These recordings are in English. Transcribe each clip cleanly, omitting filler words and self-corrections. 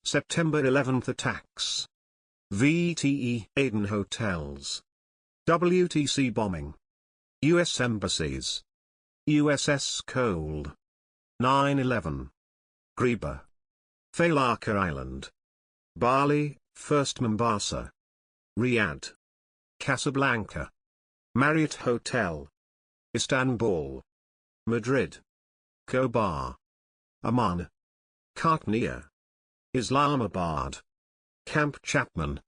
September 11 attacks. VTE Aden hotels. WTC bombing. U.S. embassies. USS Cole. 9/11. Greba. Failaka Island. Bali, First Mombasa. Riyadh. Casablanca. Marriott Hotel. Istanbul. Madrid. Khobar. Amman. Katnia. Islamabad. Camp Chapman.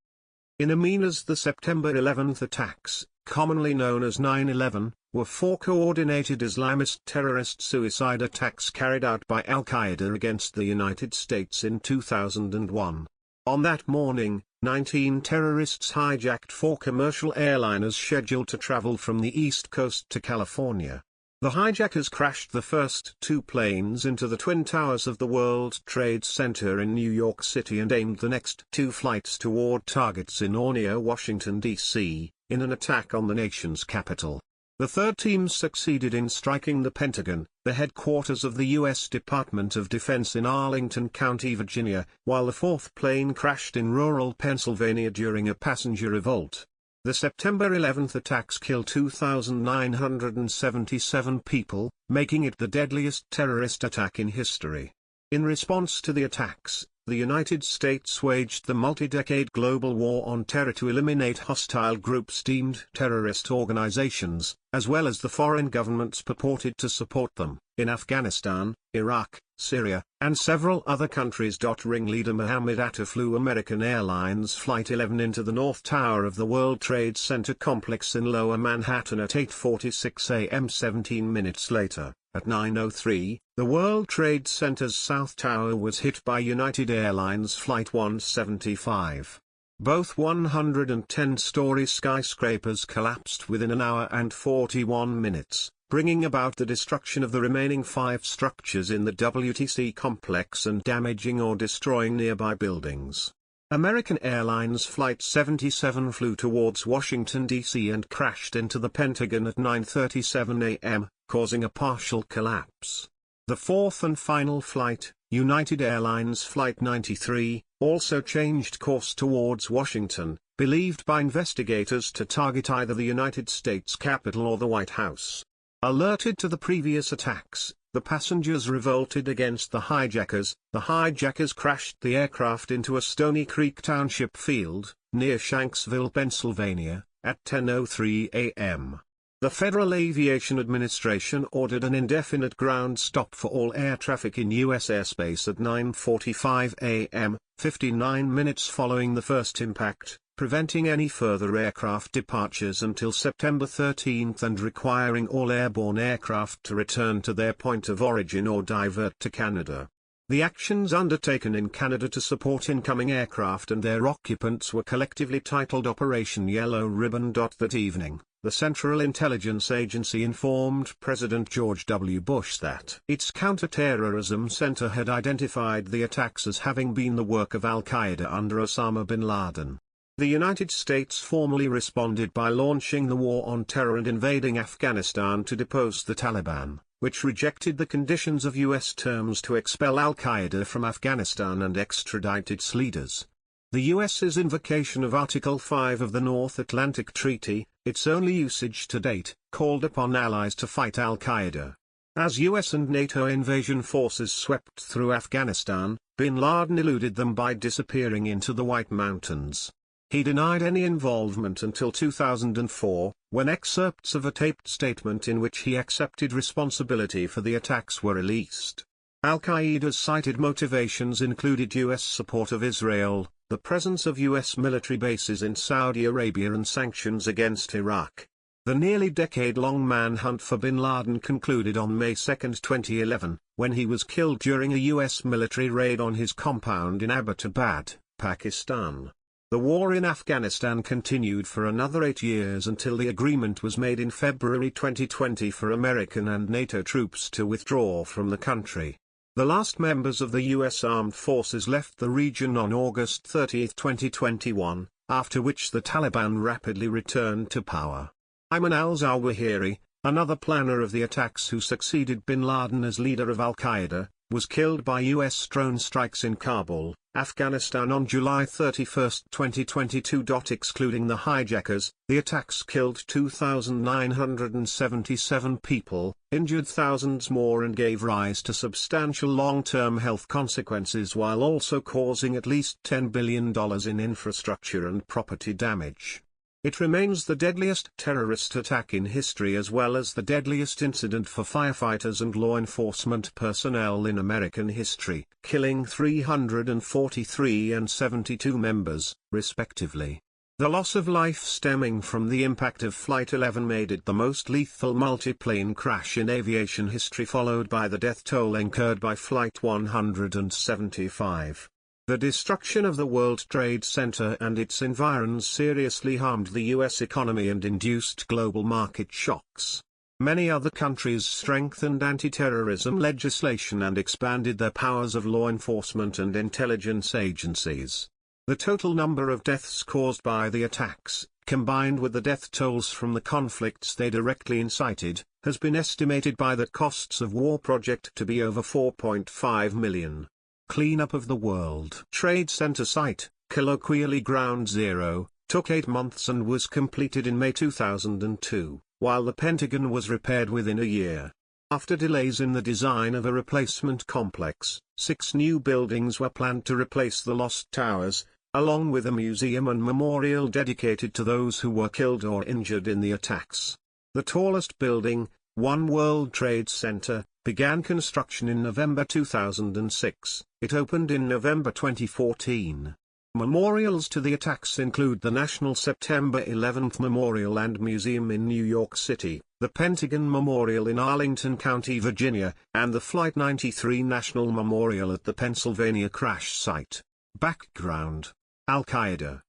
In Amenas, the September 11 attacks, commonly known as 9/11, were four coordinated Islamist terrorist suicide attacks carried out by Al-Qaeda against the United States in 2001. On that morning, 19 terrorists hijacked four commercial airliners scheduled to travel from the East Coast to California. The hijackers crashed the first two planes into the Twin Towers of the World Trade Center in New York City and aimed the next two flights toward targets in or near Washington, D.C., in an attack on the nation's capital. The third team succeeded in striking the Pentagon, the headquarters of the U.S. Department of Defense in Arlington County, Virginia, while the fourth plane crashed in rural Pennsylvania during a passenger revolt. The September 11 attacks killed 2,977 people, making it the deadliest terrorist attack in history. In response to the attacks, the United States waged the multi-decade global war on terror to eliminate hostile groups deemed terrorist organizations, as well as the foreign governments purported to support them, in Afghanistan, Iraq, Syria, and several other countries. Ringleader Mohammed Atta flew American Airlines Flight 11 into the North Tower of the World Trade Center complex in Lower Manhattan at 8:46 a.m. 17 minutes later. At 9:03, the World Trade Center's South Tower was hit by United Airlines Flight 175. Both 110-story skyscrapers collapsed within an hour and 41 minutes, bringing about the destruction of the remaining 5 structures in the WTC complex and damaging or destroying nearby buildings. American Airlines Flight 77 flew towards Washington, D.C. and crashed into the Pentagon at 9:37 a.m., causing a partial collapse. The fourth and final flight, United Airlines Flight 93, also changed course towards Washington, believed by investigators to target either the United States Capitol or the White House. Alerted to the previous attacks, the passengers revolted against the hijackers. The hijackers crashed the aircraft into a Stony Creek Township field, near Shanksville, Pennsylvania, at 10:03 a.m. The Federal Aviation Administration ordered an indefinite ground stop for all air traffic in U.S. airspace at 9:45 a.m., 59 minutes following the first impact, preventing any further aircraft departures until September 13 and requiring all airborne aircraft to return to their point of origin or divert to Canada. The actions undertaken in Canada to support incoming aircraft and their occupants were collectively titled Operation Yellow Ribbon. That evening, the Central Intelligence Agency informed President George W. Bush that its counterterrorism center had identified the attacks as having been the work of Al-Qaeda under Osama bin Laden. The United States formally responded by launching the war on terror and invading Afghanistan to depose the Taliban, which rejected the conditions of U.S. terms to expel Al-Qaeda from Afghanistan and extradite its leaders. The U.S.'s invocation of Article 5 of the North Atlantic Treaty, its only usage to date, called upon allies to fight Al-Qaeda. As U.S. and NATO invasion forces swept through Afghanistan, bin Laden eluded them by disappearing into the White Mountains. He denied any involvement until 2004, when excerpts of a taped statement in which he accepted responsibility for the attacks were released. Al-Qaeda's cited motivations included U.S. support of Israel, the presence of U.S. military bases in Saudi Arabia and sanctions against Iraq. The nearly decade-long manhunt for bin Laden concluded on May 2, 2011, when he was killed during a U.S. military raid on his compound in Abbottabad, Pakistan. The war in Afghanistan continued for another 8 years until the agreement was made in February 2020 for American and NATO troops to withdraw from the country. The last members of the U.S. Armed Forces left the region on August 30, 2021, after which the Taliban rapidly returned to power. Ayman al-Zawahiri, another planner of the attacks who succeeded bin Laden as leader of Al-Qaeda, was killed by U.S. drone strikes in Kabul, Afghanistan on July 31, 2022. Excluding the hijackers, the attacks killed 2,977 people, injured thousands more and gave rise to substantial long-term health consequences while also causing at least $10 billion in infrastructure and property damage. It remains the deadliest terrorist attack in history as well as the deadliest incident for firefighters and law enforcement personnel in American history, killing 343 and 72 members, respectively. The loss of life stemming from the impact of Flight 11 made it the most lethal multiplane crash in aviation history, followed by the death toll incurred by Flight 175. The destruction of the World Trade Center and its environs seriously harmed the U.S. economy and induced global market shocks. Many other countries strengthened anti-terrorism legislation and expanded their powers of law enforcement and intelligence agencies. The total number of deaths caused by the attacks, combined with the death tolls from the conflicts they directly incited, has been estimated by the Costs of War Project to be over $4.5 million. Cleanup of the World Trade Center site, colloquially Ground Zero, took 8 months and was completed in May 2002, while the Pentagon was repaired within a year. After delays in the design of a replacement complex, 6 new buildings were planned to replace the lost towers, along with a museum and memorial dedicated to those who were killed or injured in the attacks. The tallest building, One World Trade Center, began construction in November 2006. It opened in November 2014. Memorials to the attacks include the National September 11th Memorial and Museum in New York City, the Pentagon Memorial in Arlington County, Virginia, and the Flight 93 National Memorial at the Pennsylvania crash site. Background: Al-Qaeda.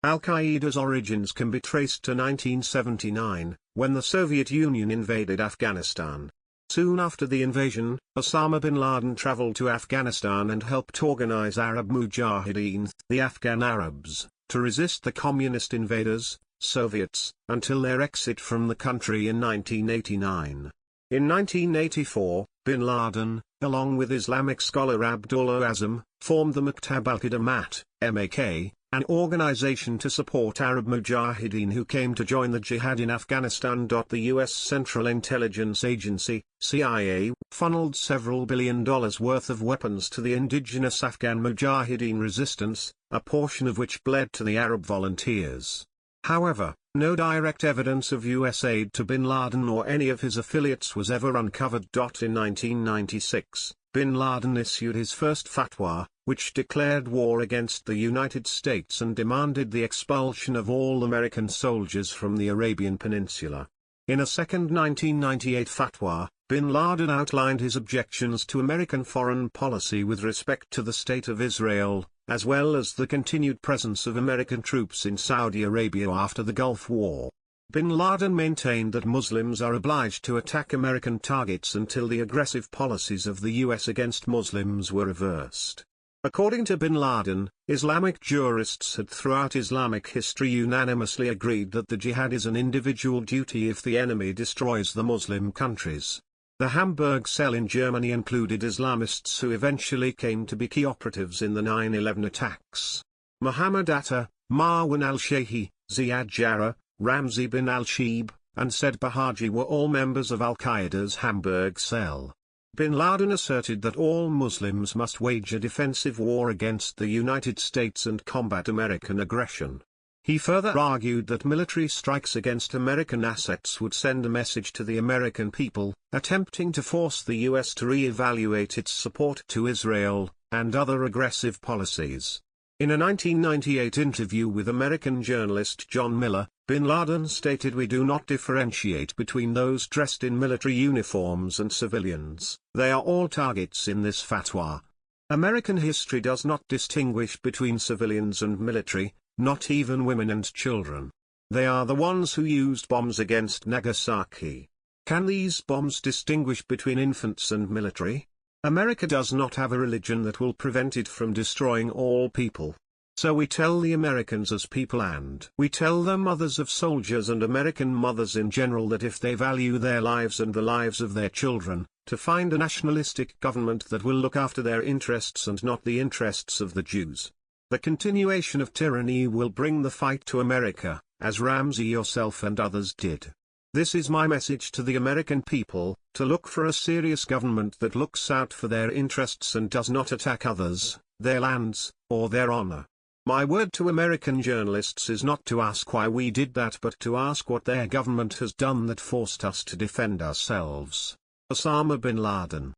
Al-Qaeda's origins can be traced to 1979, when the Soviet Union invaded Afghanistan. Soon after the invasion, Osama bin Laden traveled to Afghanistan and helped organize Arab Mujahideen, the Afghan Arabs, to resist the communist invaders, Soviets, until their exit from the country in 1989. In 1984, bin Laden, along with Islamic scholar Abdullah Azzam, formed the Maktab al-Qidmat, MAK, an organization to support Arab Mujahideen who came to join the jihad in Afghanistan. The U.S. Central Intelligence Agency, CIA, funneled several $1 billion worth of weapons to the indigenous Afghan Mujahideen resistance, a portion of which bled to the Arab volunteers. However, no direct evidence of U.S. aid to bin Laden or any of his affiliates was ever uncovered. In 1996, bin Laden issued his first fatwa, which declared war against the United States and demanded the expulsion of all American soldiers from the Arabian Peninsula. In a second 1998 fatwa, bin Laden outlined his objections to American foreign policy with respect to the State of Israel, as well as the continued presence of American troops in Saudi Arabia after the Gulf War. Bin Laden maintained that Muslims are obliged to attack American targets until the aggressive policies of the U.S. against Muslims were reversed. According to bin Laden, Islamic jurists had throughout Islamic history unanimously agreed that the jihad is an individual duty if the enemy destroys the Muslim countries. The Hamburg cell in Germany included Islamists who eventually came to be key operatives in the 9/11 attacks. Muhammad Atta, Marwan al-Sheikhi, Ziad Jarrah, Ramzi bin al-Shibh, and Said Bahaji were all members of Al-Qaeda's Hamburg cell. Bin Laden asserted that all Muslims must wage a defensive war against the United States and combat American aggression. He further argued that military strikes against American assets would send a message to the American people, attempting to force the U.S. to re-evaluate its support to Israel, and other aggressive policies. In a 1998 interview with American journalist John Miller, bin Laden stated, "We do not differentiate between those dressed in military uniforms and civilians. They are all targets in this fatwa. American history does not distinguish between civilians and military, not even women and children. They are the ones who used bombs against Nagasaki. Can these bombs distinguish between infants and military? America does not have a religion that will prevent it from destroying all people. So we tell the Americans as people, and we tell the mothers of soldiers and American mothers in general, that if they value their lives and the lives of their children, to find a nationalistic government that will look after their interests and not the interests of the Jews. The continuation of tyranny will bring the fight to America, as Ramsey yourself and others did. This is my message to the American people, to look for a serious government that looks out for their interests and does not attack others, their lands, or their honor. My word to American journalists is not to ask why we did that, but to ask what their government has done that forced us to defend ourselves. Osama bin Laden.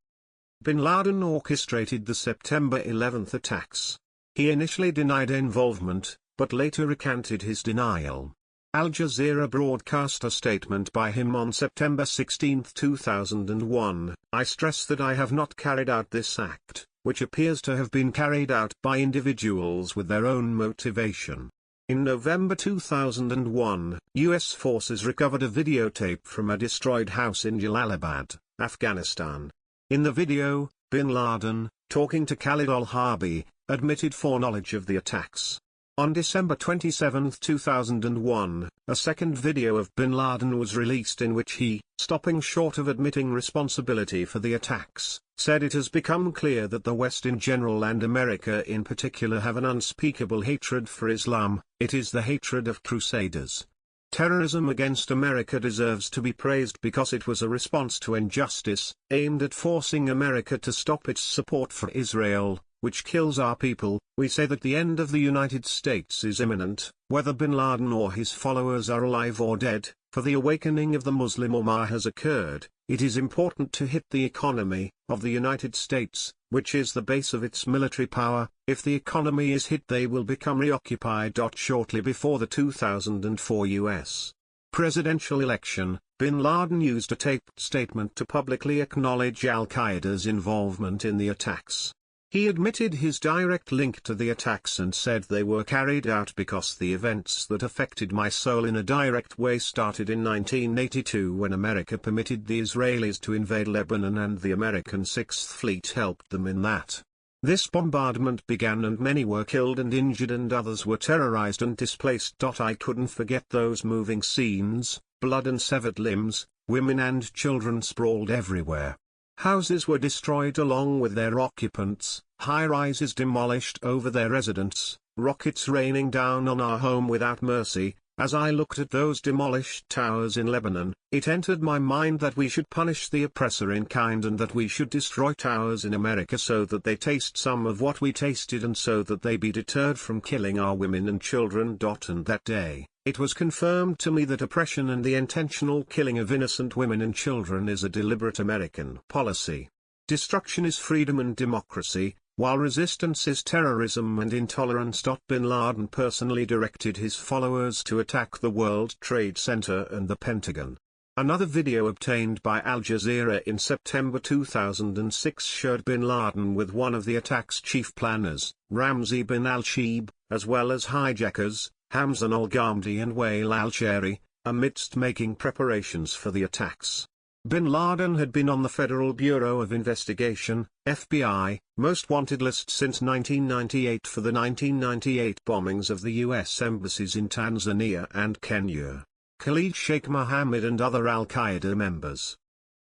Bin Laden orchestrated the September 11 attacks. He initially denied involvement, but later recanted his denial. Al Jazeera broadcast a statement by him on September 16, 2001, "I stress that I have not carried out this act, which appears to have been carried out by individuals with their own motivation." In November 2001, U.S. forces recovered a videotape from a destroyed house in Jalalabad, Afghanistan. In the video, bin Laden, talking to Khalid al-Harbi, admitted foreknowledge of the attacks. On December 27, 2001, a second video of bin Laden was released in which he, stopping short of admitting responsibility for the attacks, said it has become clear that the West in general and America in particular have an unspeakable hatred for Islam. It is the hatred of crusaders. Terrorism against America deserves to be praised because it was a response to injustice, aimed at forcing America to stop its support for Israel, which kills our people. We say that the end of the United States is imminent, whether bin Laden or his followers are alive or dead, for the awakening of the Muslim Ummah has occurred. It is important to hit the economy of the United States, which is the base of its military power. If the economy is hit, they will become reoccupied. Shortly before the 2004 U.S. presidential election, bin Laden used a taped statement to publicly acknowledge Al-Qaeda's involvement in the attacks. He admitted his direct link to the attacks and said they were carried out because the events that affected my soul in a direct way started in 1982 when America permitted the Israelis to invade Lebanon and the American Sixth Fleet helped them in that. This bombardment began and many were killed and injured and others were terrorized and displaced. I couldn't forget those moving scenes, blood and severed limbs, women and children sprawled everywhere. Houses were destroyed along with their occupants, high-rises demolished over their residents, rockets raining down on our home without mercy. As I looked at those demolished towers in Lebanon, it entered my mind that we should punish the oppressor in kind and that we should destroy towers in America so that they taste some of what we tasted and so that they be deterred from killing our women and children. And that day, it was confirmed to me that oppression and the intentional killing of innocent women and children is a deliberate American policy. Destruction is freedom and democracy, while resistance is terrorism and intolerance. Bin Laden personally directed his followers to attack the World Trade Center and the Pentagon. Another video obtained by Al Jazeera in September 2006 showed bin Laden with one of the attack's chief planners, Ramzi bin al-Shibh, as well as hijackers, Hamzan al-Ghamdi and Wael al-Shari, amidst making preparations for the attacks. Bin Laden had been on the Federal Bureau of Investigation, FBI, most wanted list since 1998 for the 1998 bombings of the U.S. embassies in Tanzania and Kenya. Khalid Sheikh Mohammed and other Al-Qaeda members.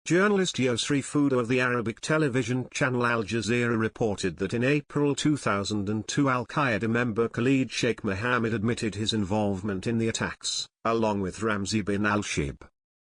Journalist Yosri Fuda of the Arabic television channel Al Jazeera reported that in April 2002 Al-Qaeda member Khalid Sheikh Mohammed admitted his involvement in the attacks, along with Ramzi bin al-Shibh.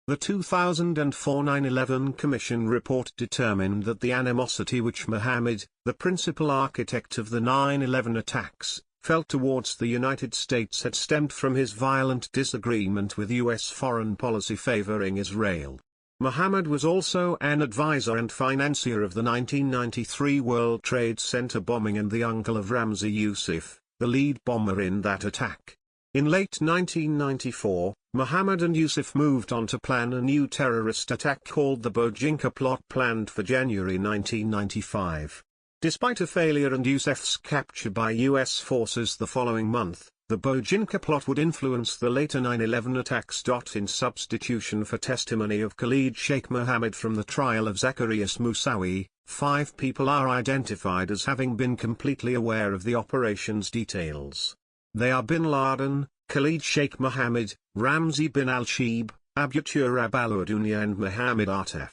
The 2004 9/11 Commission report determined that the animosity which Mohammed, the principal architect of the 9/11 attacks, felt towards the United States had stemmed from his violent disagreement with U.S. foreign policy favoring Israel. Mohammed was also an advisor and financier of the 1993 World Trade Center bombing and the uncle of Ramzi Youssef, the lead bomber in that attack. In late 1994, Mohammed and Youssef moved on to plan a new terrorist attack called the Bojinka plot planned for January 1995. Despite a failure and Youssef's capture by U.S. forces the following month, the Bojinka plot would influence the later 9/11 attacks. In substitution for testimony of Khalid Sheikh Mohammed from the trial of Zacarias Moussaoui, 5 people are identified as having been completely aware of the operation's details. They are Bin Laden, Khalid Sheikh Mohammed, Ramzi bin al-Shibh, Abu Turab al-Udunya and Mohammed Atef.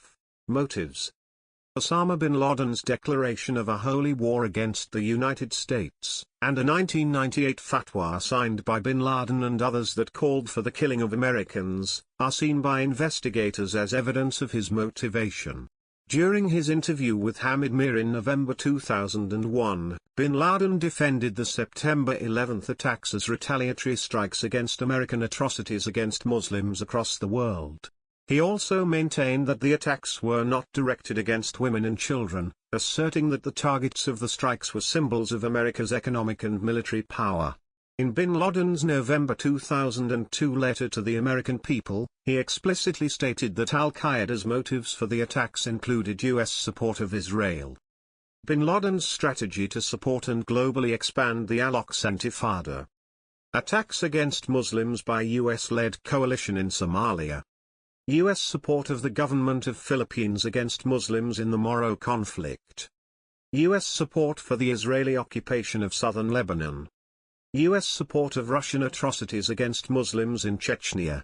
Motives: Osama bin Laden's declaration of a holy war against the United States, and a 1998 fatwa signed by bin Laden and others that called for the killing of Americans, are seen by investigators as evidence of his motivation. During his interview with Hamid Mir in November 2001, bin Laden defended the September 11 attacks as retaliatory strikes against American atrocities against Muslims across the world. He also maintained that the attacks were not directed against women and children, asserting that the targets of the strikes were symbols of America's economic and military power. In bin Laden's November 2002 letter to the American people, he explicitly stated that Al-Qaeda's motives for the attacks included U.S. support of Israel. Bin Laden's strategy to support and globally expand the Al-Aqsa Intifada. Attacks against Muslims by U.S.-led coalition in Somalia. U.S. support of the government of Philippines against Muslims in the Moro conflict. U.S. support for the Israeli occupation of southern Lebanon. U.S. support of Russian atrocities against Muslims in Chechnya.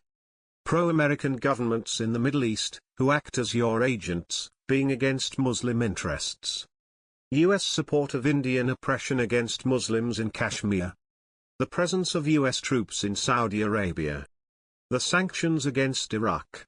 Pro-American governments in the Middle East, who act as your agents, being against Muslim interests. U.S. support of Indian oppression against Muslims in Kashmir. The presence of U.S. troops in Saudi Arabia. The sanctions against Iraq.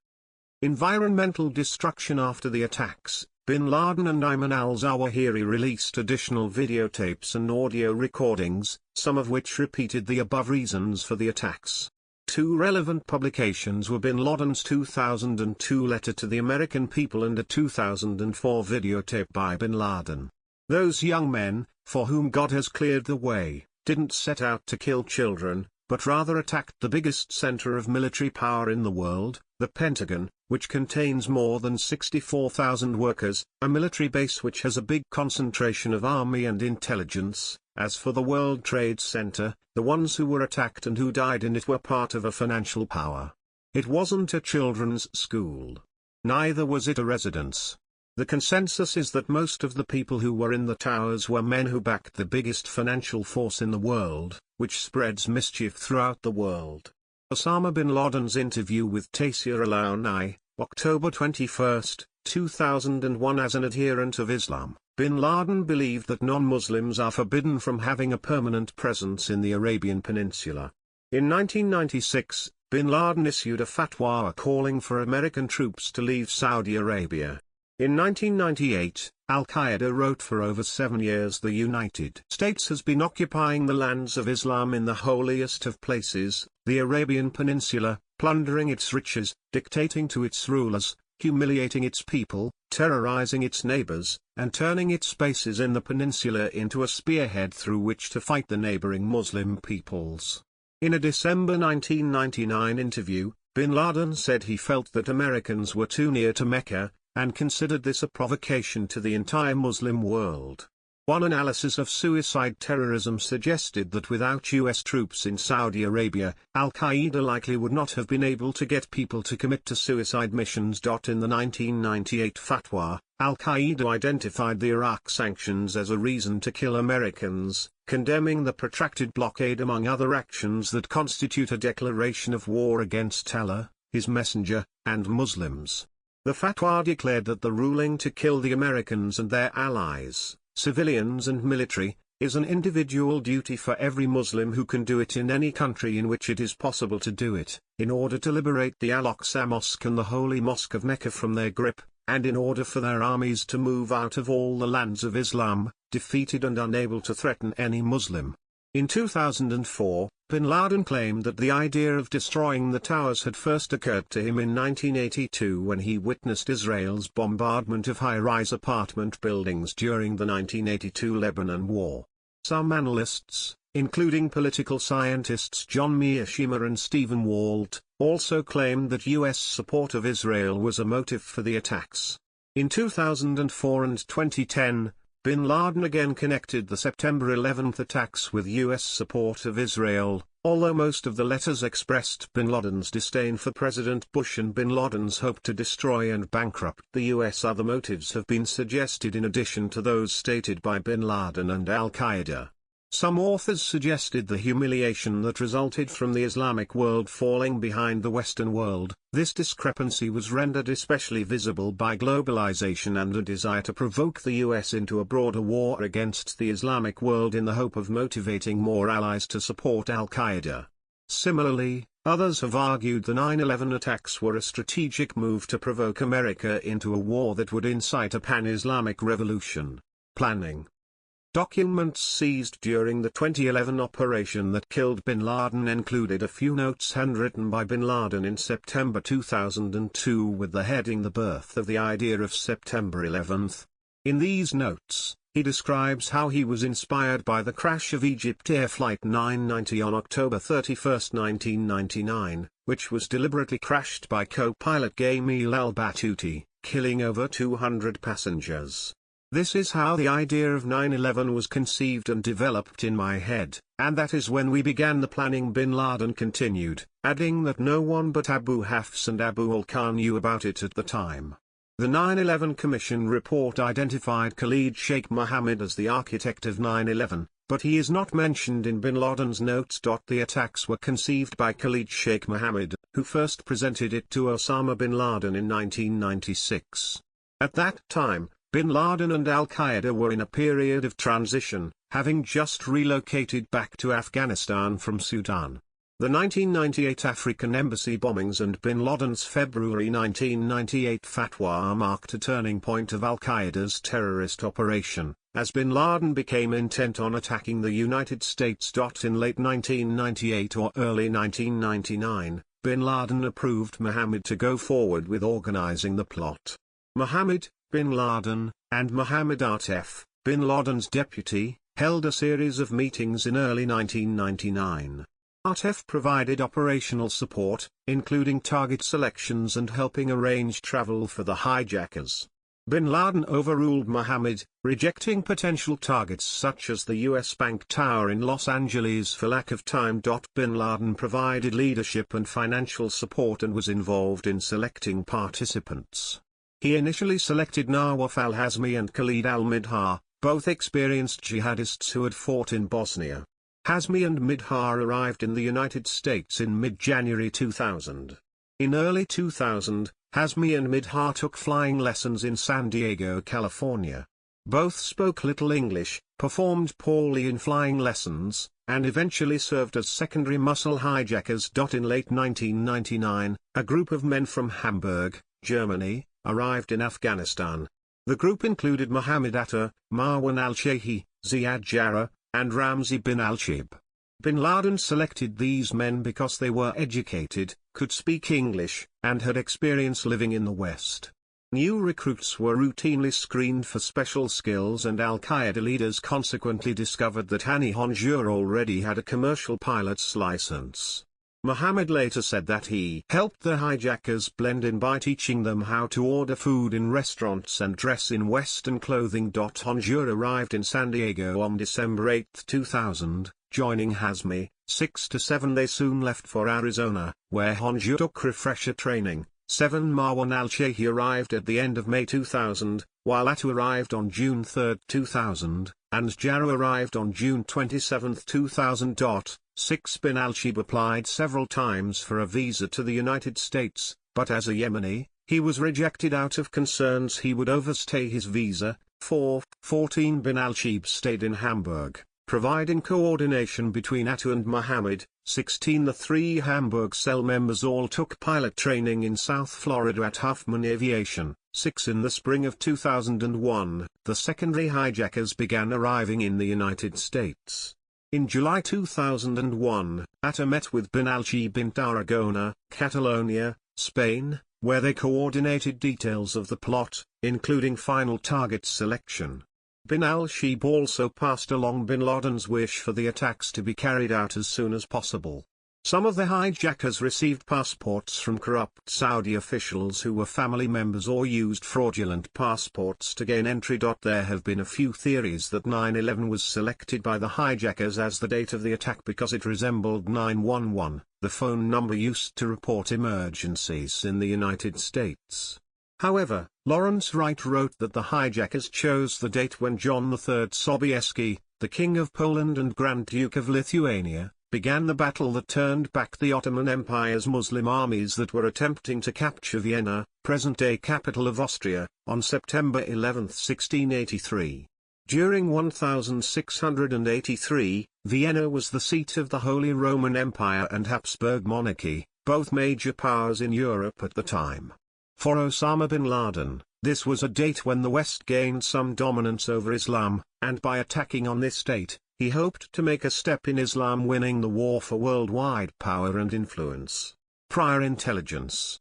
Environmental destruction after the attacks. Bin Laden and Ayman al-Zawahiri released additional videotapes and audio recordings, some of which repeated the above reasons for the attacks. 2 relevant publications were bin Laden's 2002 letter to the American people and a 2004 videotape by bin Laden. Those young men, for whom God has cleared the way, didn't set out to kill children, but rather attacked the biggest center of military power in the world, the Pentagon, which contains more than 64,000 workers, a military base which has a big concentration of army and intelligence. As for the World Trade Center, the ones who were attacked and who died in it were part of a financial power. It wasn't a children's school. Neither was it a residence. The consensus is that most of the people who were in the towers were men who backed the biggest financial force in the world, which spreads mischief throughout the world. Osama bin Laden's interview with Taysir Alaouni, October 21, 2001. As an adherent of Islam, bin Laden believed that non-Muslims are forbidden from having a permanent presence in the Arabian Peninsula. In 1996, bin Laden issued a fatwa calling for American troops to leave Saudi Arabia. In 1998, Al-Qaeda wrote, for over 7 years the United States has been occupying the lands of Islam in the holiest of places, the Arabian Peninsula, plundering its riches, dictating to its rulers, humiliating its people, terrorizing its neighbors, and turning its bases in the peninsula into a spearhead through which to fight the neighboring Muslim peoples. In a December 1999 interview, bin Laden said he felt that Americans were too near to Mecca, and considered this a provocation to the entire Muslim world. One analysis of suicide terrorism suggested that without U.S. troops in Saudi Arabia, Al-Qaeda likely would not have been able to get people to commit to suicide missions. In the 1998 fatwa, Al-Qaeda identified the Iraq sanctions as a reason to kill Americans, condemning the protracted blockade among other actions that constitute a declaration of war against Allah, His Messenger, and Muslims. The fatwa declared that the ruling to kill the Americans and their allies, civilians and military, is an individual duty for every Muslim who can do it in any country in which it is possible to do it, in order to liberate the Al-Aqsa Mosque and the Holy Mosque of Mecca from their grip, and in order for their armies to move out of all the lands of Islam, defeated and unable to threaten any Muslim. In 2004, bin Laden claimed that the idea of destroying the towers had first occurred to him in 1982 when he witnessed Israel's bombardment of high-rise apartment buildings during the 1982 Lebanon War. Some analysts, including political scientists John Miyashima and Stephen Walt, also claimed that U.S. support of Israel was a motive for the attacks. In 2004 and 2010, bin Laden again connected the September 11 attacks with U.S. support of Israel, Although most of the letters expressed bin Laden's disdain for President Bush and bin Laden's hope to destroy and bankrupt the US, other motives have been suggested in addition to those stated by bin Laden and Al-Qaeda. Some authors suggested the humiliation that resulted from the Islamic world falling behind the Western world. This discrepancy was rendered especially visible by globalization and a desire to provoke the US into a broader war against the Islamic world in the hope of motivating more allies to support Al-Qaeda. Similarly, others have argued the 9/11 attacks were a strategic move to provoke America into a war that would incite a pan-Islamic revolution. Planning. Documents seized during the 2011 operation that killed bin Laden included a few notes handwritten by bin Laden in September 2002 with the heading "The Birth of the Idea of September 11th. In these notes, he describes how he was inspired by the crash of Egypt Air Flight 990 on October 31, 1999, which was deliberately crashed by co-pilot Gamil al-Batouti, killing over 200 passengers. This is how the idea of 9/11 was conceived and developed in my head, and that is when we began the planning. Bin Laden continued, adding that no one but Abu Hafs and Abu al-Khan knew about it at the time. The 9/11 Commission report identified Khalid Sheikh Mohammed as the architect of 9/11, but he is not mentioned in bin Laden's notes. The attacks were conceived by Khalid Sheikh Mohammed, who first presented it to Osama bin Laden in 1996. At that time, bin Laden and Al-Qaeda were in a period of transition, having just relocated back to Afghanistan from Sudan. The 1998 African embassy bombings and bin Laden's February 1998 fatwa marked a turning point of Al-Qaeda's terrorist operation, as bin Laden became intent on attacking the United States. In late 1998 or early 1999, bin Laden approved Mohammed to go forward with organizing the plot. Mohammed, bin Laden, and Mohammed Atef, bin Laden's deputy, held a series of meetings in early 1999. Atef provided operational support, including target selections and helping arrange travel for the hijackers. Bin Laden overruled Mohammed, rejecting potential targets such as the US Bank Tower in Los Angeles for lack of time. Bin Laden provided leadership and financial support and was involved in selecting participants. He initially selected Nawaf al-Hazmi and Khalid al-Midhar, both experienced jihadists who had fought in Bosnia. Hazmi and Midhar arrived in the United States in mid-January 2000. In early 2000, Hazmi and Midhar took flying lessons in San Diego, California. Both spoke little English, performed poorly in flying lessons, and eventually served as secondary muscle hijackers. In late 1999, a group of men from Hamburg, Germany, arrived in Afghanistan. The group included Mohammed Atta, Marwan al-Shehi, Ziad Jarrah, and Ramzi bin al-Shib. Bin Laden selected these men because they were educated, could speak English, and had experience living in the West. New recruits were routinely screened for special skills, and Al-Qaeda leaders consequently discovered that Hani Honjour already had a commercial pilot's license. Mohammed later said that he helped the hijackers blend in by teaching them how to order food in restaurants and dress in Western clothing. Honjour arrived in San Diego on December 8, 2000, joining Hazmi. 6 to 7 they soon left for Arizona, where Honjour took refresher training. 7 Marwan al-Shehi arrived at the end of May 2000, while Atta arrived on June 3, 2000, and Jarrah arrived on June 27, 2000. 6 Bin al-Shib applied several times for a visa to the United States, but as a Yemeni, he was rejected out of concerns he would overstay his visa. 14 Bin al-Shib stayed in Hamburg, providing coordination between Atta and Mohammed. 16 The 3 Hamburg cell members all took pilot training in South Florida at Huffman Aviation. 6 In the spring of 2001, the secondary hijackers began arriving in the United States. In July 2001, Atta met with Bin al-Shib in Tarragona, Catalonia, Spain, where they coordinated details of the plot, including final target selection. Bin al-Shib also passed along bin Laden's wish for the attacks to be carried out as soon as possible. Some of the hijackers received passports from corrupt Saudi officials who were family members or used fraudulent passports to gain entry. There have been a few theories that 9/11 was selected by the hijackers as the date of the attack because it resembled 911, the phone number used to report emergencies in the United States. However, Lawrence Wright wrote that the hijackers chose the date when John III Sobieski, the King of Poland and Grand Duke of Lithuania, began the battle that turned back the Ottoman Empire's Muslim armies that were attempting to capture Vienna, present-day capital of Austria, on September 11, 1683. During 1683, Vienna was the seat of the Holy Roman Empire and Habsburg monarchy, both major powers in Europe at the time. For Osama bin Laden, this was a date when the West gained some dominance over Islam, and by attacking on this date, he hoped to make a step in Islam winning the war for worldwide power and influence. Prior intelligence.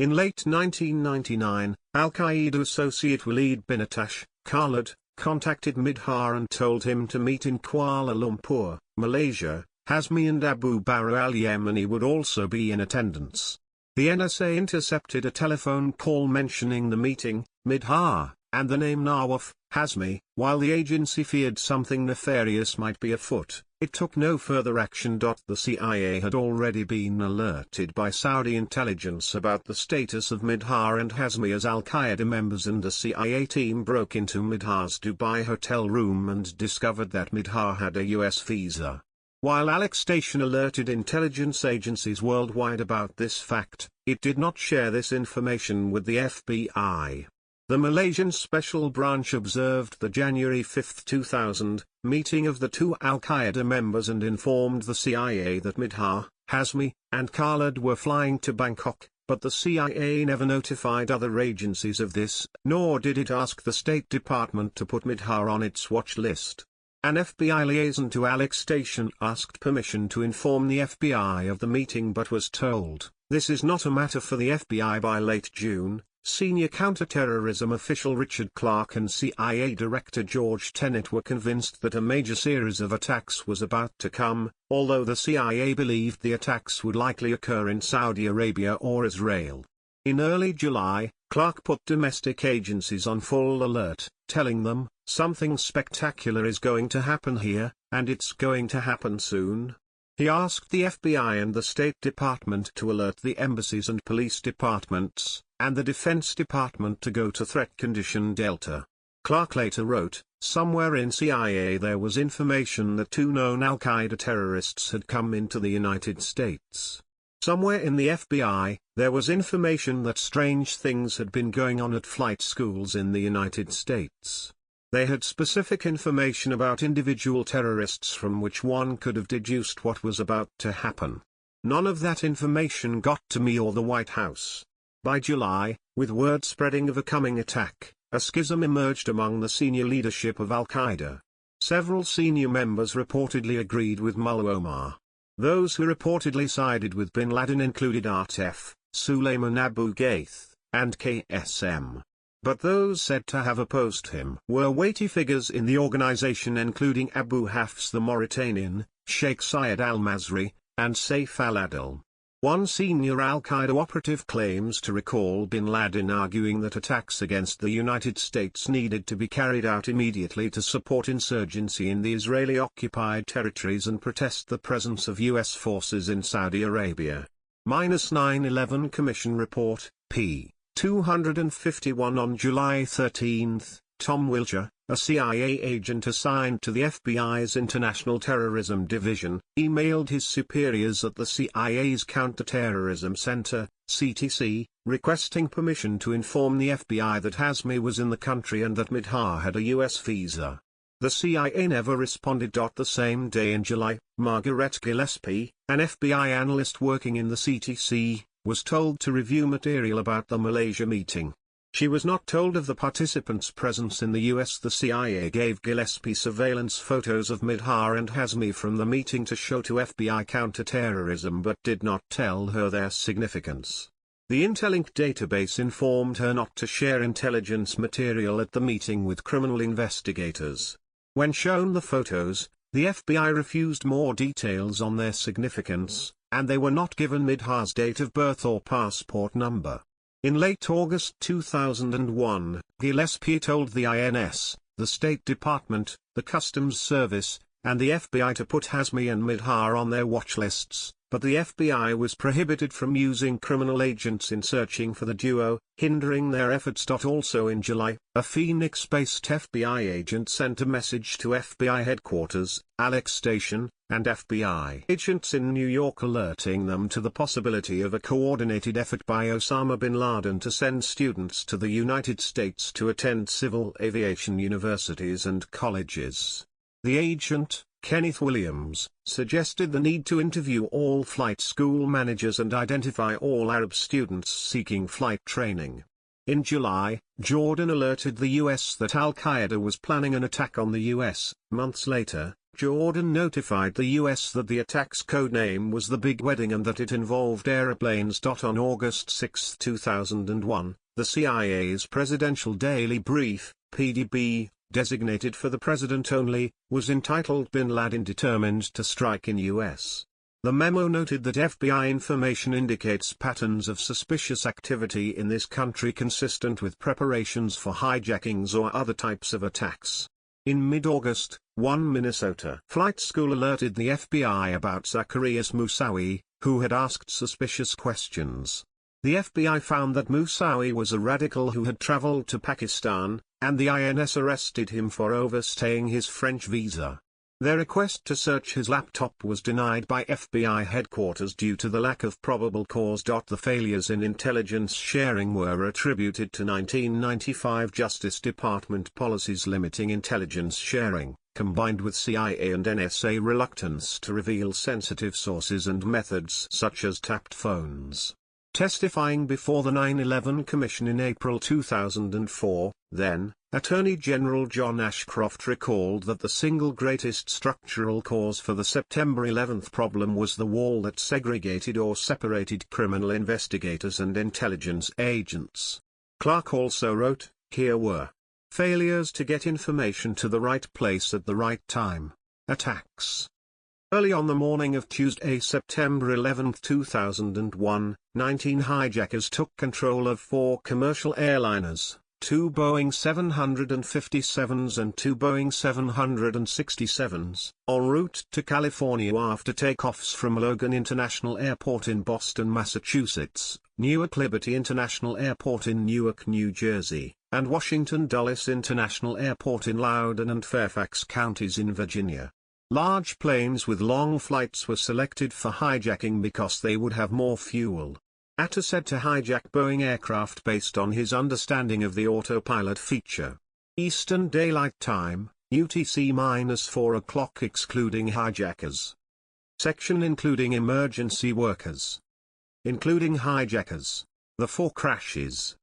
In late 1999, Al-Qaeda associate Walid bin Attash, Khalid, contacted Midhar and told him to meet in Kuala Lumpur, Malaysia. Hazmi and Abu Bara al-Yemeni would also be in attendance. The NSA intercepted a telephone call mentioning the meeting, Midhar, and the name Nawaf, Hazmi. While the agency feared something nefarious might be afoot, it took no further action. The CIA had already been alerted by Saudi intelligence about the status of Midhar and Hazmi as Al-Qaeda members, and a CIA team broke into Midhar's Dubai hotel room and discovered that Midhar had a US visa. While Alex Station alerted intelligence agencies worldwide about this fact, it did not share this information with the FBI. The Malaysian Special Branch observed the January 5, 2000, meeting of the two Al-Qaeda members and informed the CIA that Midhar, Hazmi, and Khalid were flying to Bangkok, but the CIA never notified other agencies of this, nor did it ask the State Department to put Midhar on its watch list. An FBI liaison to Alex Station asked permission to inform the FBI of the meeting but was told, "This is not a matter for the FBI." By late June, senior counterterrorism official Richard Clark and CIA Director George Tenet were convinced that a major series of attacks was about to come, although the CIA believed the attacks would likely occur in Saudi Arabia or Israel. In early July, Clark put domestic agencies on full alert, telling them, "Something spectacular is going to happen here, and it's going to happen soon." He asked the FBI and the State Department to alert the embassies and police departments, and the Defense Department to go to Threat Condition Delta. Clark later wrote, "Somewhere in CIA there was information that two known Al-Qaeda terrorists had come into the United States. Somewhere in the FBI, there was information that strange things had been going on at flight schools in the United States. They had specific information about individual terrorists from which one could have deduced what was about to happen. None of that information got to me or the White House." By July, with word spreading of a coming attack, a schism emerged among the senior leadership of Al-Qaeda. Several senior members reportedly agreed with Mullah Omar. Those who reportedly sided with bin Laden included Artef, Suleiman Abu Ghaith, and KSM. But those said to have opposed him were weighty figures in the organization, including Abu Hafs the Mauritanian, Sheikh Syed al-Masri, and Saif al-Adil. One senior Al-Qaeda operative claims to recall bin Laden arguing that attacks against the United States needed to be carried out immediately to support insurgency in the Israeli-occupied territories and protest the presence of U.S. forces in Saudi Arabia. 9/11 Commission Report, p. 251. On July 13, Tom Wilcher, a CIA agent assigned to the FBI's International Terrorism Division, emailed his superiors at the CIA's Counterterrorism Center, CTC, requesting permission to inform the FBI that Hazmi was in the country and that Midhar had a U.S. visa. The CIA never responded. The same day in July, Margaret Gillespie, an FBI analyst working in the CTC, was told to review material about the Malaysia meeting. She was not told of the participants' presence in the U.S. The CIA gave Gillespie surveillance photos of Midhar and Hazmi from the meeting to show to FBI counterterrorism but did not tell her their significance. The Intelink database informed her not to share intelligence material at the meeting with criminal investigators. When shown the photos, the FBI refused more details on their significance, and they were not given Midhar's date of birth or passport number. In late August 2001, Gillespie told the INS, the State Department, the Customs Service, and the FBI to put Hazmi and Midhar on their watch lists, but the FBI was prohibited from using criminal agents in searching for the duo, hindering their efforts. Also in July, a Phoenix-based FBI agent sent a message to FBI headquarters, Alex Station, and FBI agents in New York alerting them to the possibility of a coordinated effort by Osama bin Laden to send students to the United States to attend civil aviation universities and colleges. The agent, Kenneth Williams, suggested the need to interview all flight school managers and identify all Arab students seeking flight training. In July, Jordan alerted the U.S. that Al-Qaeda was planning an attack on the U.S. Months later, Jordan notified the U.S. that the attack's codename was the Big Wedding and that it involved airplanes. On August 6, 2001, the CIA's Presidential Daily Brief, PDB, designated for the president only, was entitled Bin Laden Determined to Strike in U.S. The memo noted that FBI information indicates patterns of suspicious activity in this country consistent with preparations for hijackings or other types of attacks. In mid-August, one Minnesota flight school alerted the FBI about Zacarias Moussaoui, who had asked suspicious questions. The FBI found that Moussaoui was a radical who had traveled to Pakistan, and the INS arrested him for overstaying his French visa. Their request to search his laptop was denied by FBI headquarters due to the lack of probable cause. The failures in intelligence sharing were attributed to 1995 Justice Department policies limiting intelligence sharing, combined with CIA and NSA reluctance to reveal sensitive sources and methods such as tapped phones. Testifying before the 9/11 Commission in April 2004, then, Attorney General John Ashcroft recalled that the single greatest structural cause for the September 11 problem was the wall that segregated or separated criminal investigators and intelligence agents. Clark also wrote, "Here were failures to get information to the right place at the right time. Attacks." Early on the morning of Tuesday, September 11, 2001, 19 hijackers took control of 4 commercial airliners, 2 Boeing 757s and 2 Boeing 767s, en route to California after takeoffs from Logan International Airport in Boston, Massachusetts, Newark Liberty International Airport in Newark, New Jersey, and Washington Dulles International Airport in Loudoun and Fairfax counties in Virginia. Large planes with long flights were selected for hijacking because they would have more fuel. Atta said to hijack Boeing aircraft based on his understanding of the autopilot feature. Eastern Daylight Time, UTC-4 o'clock excluding hijackers. Section including emergency workers. Including hijackers. The 4 crashes.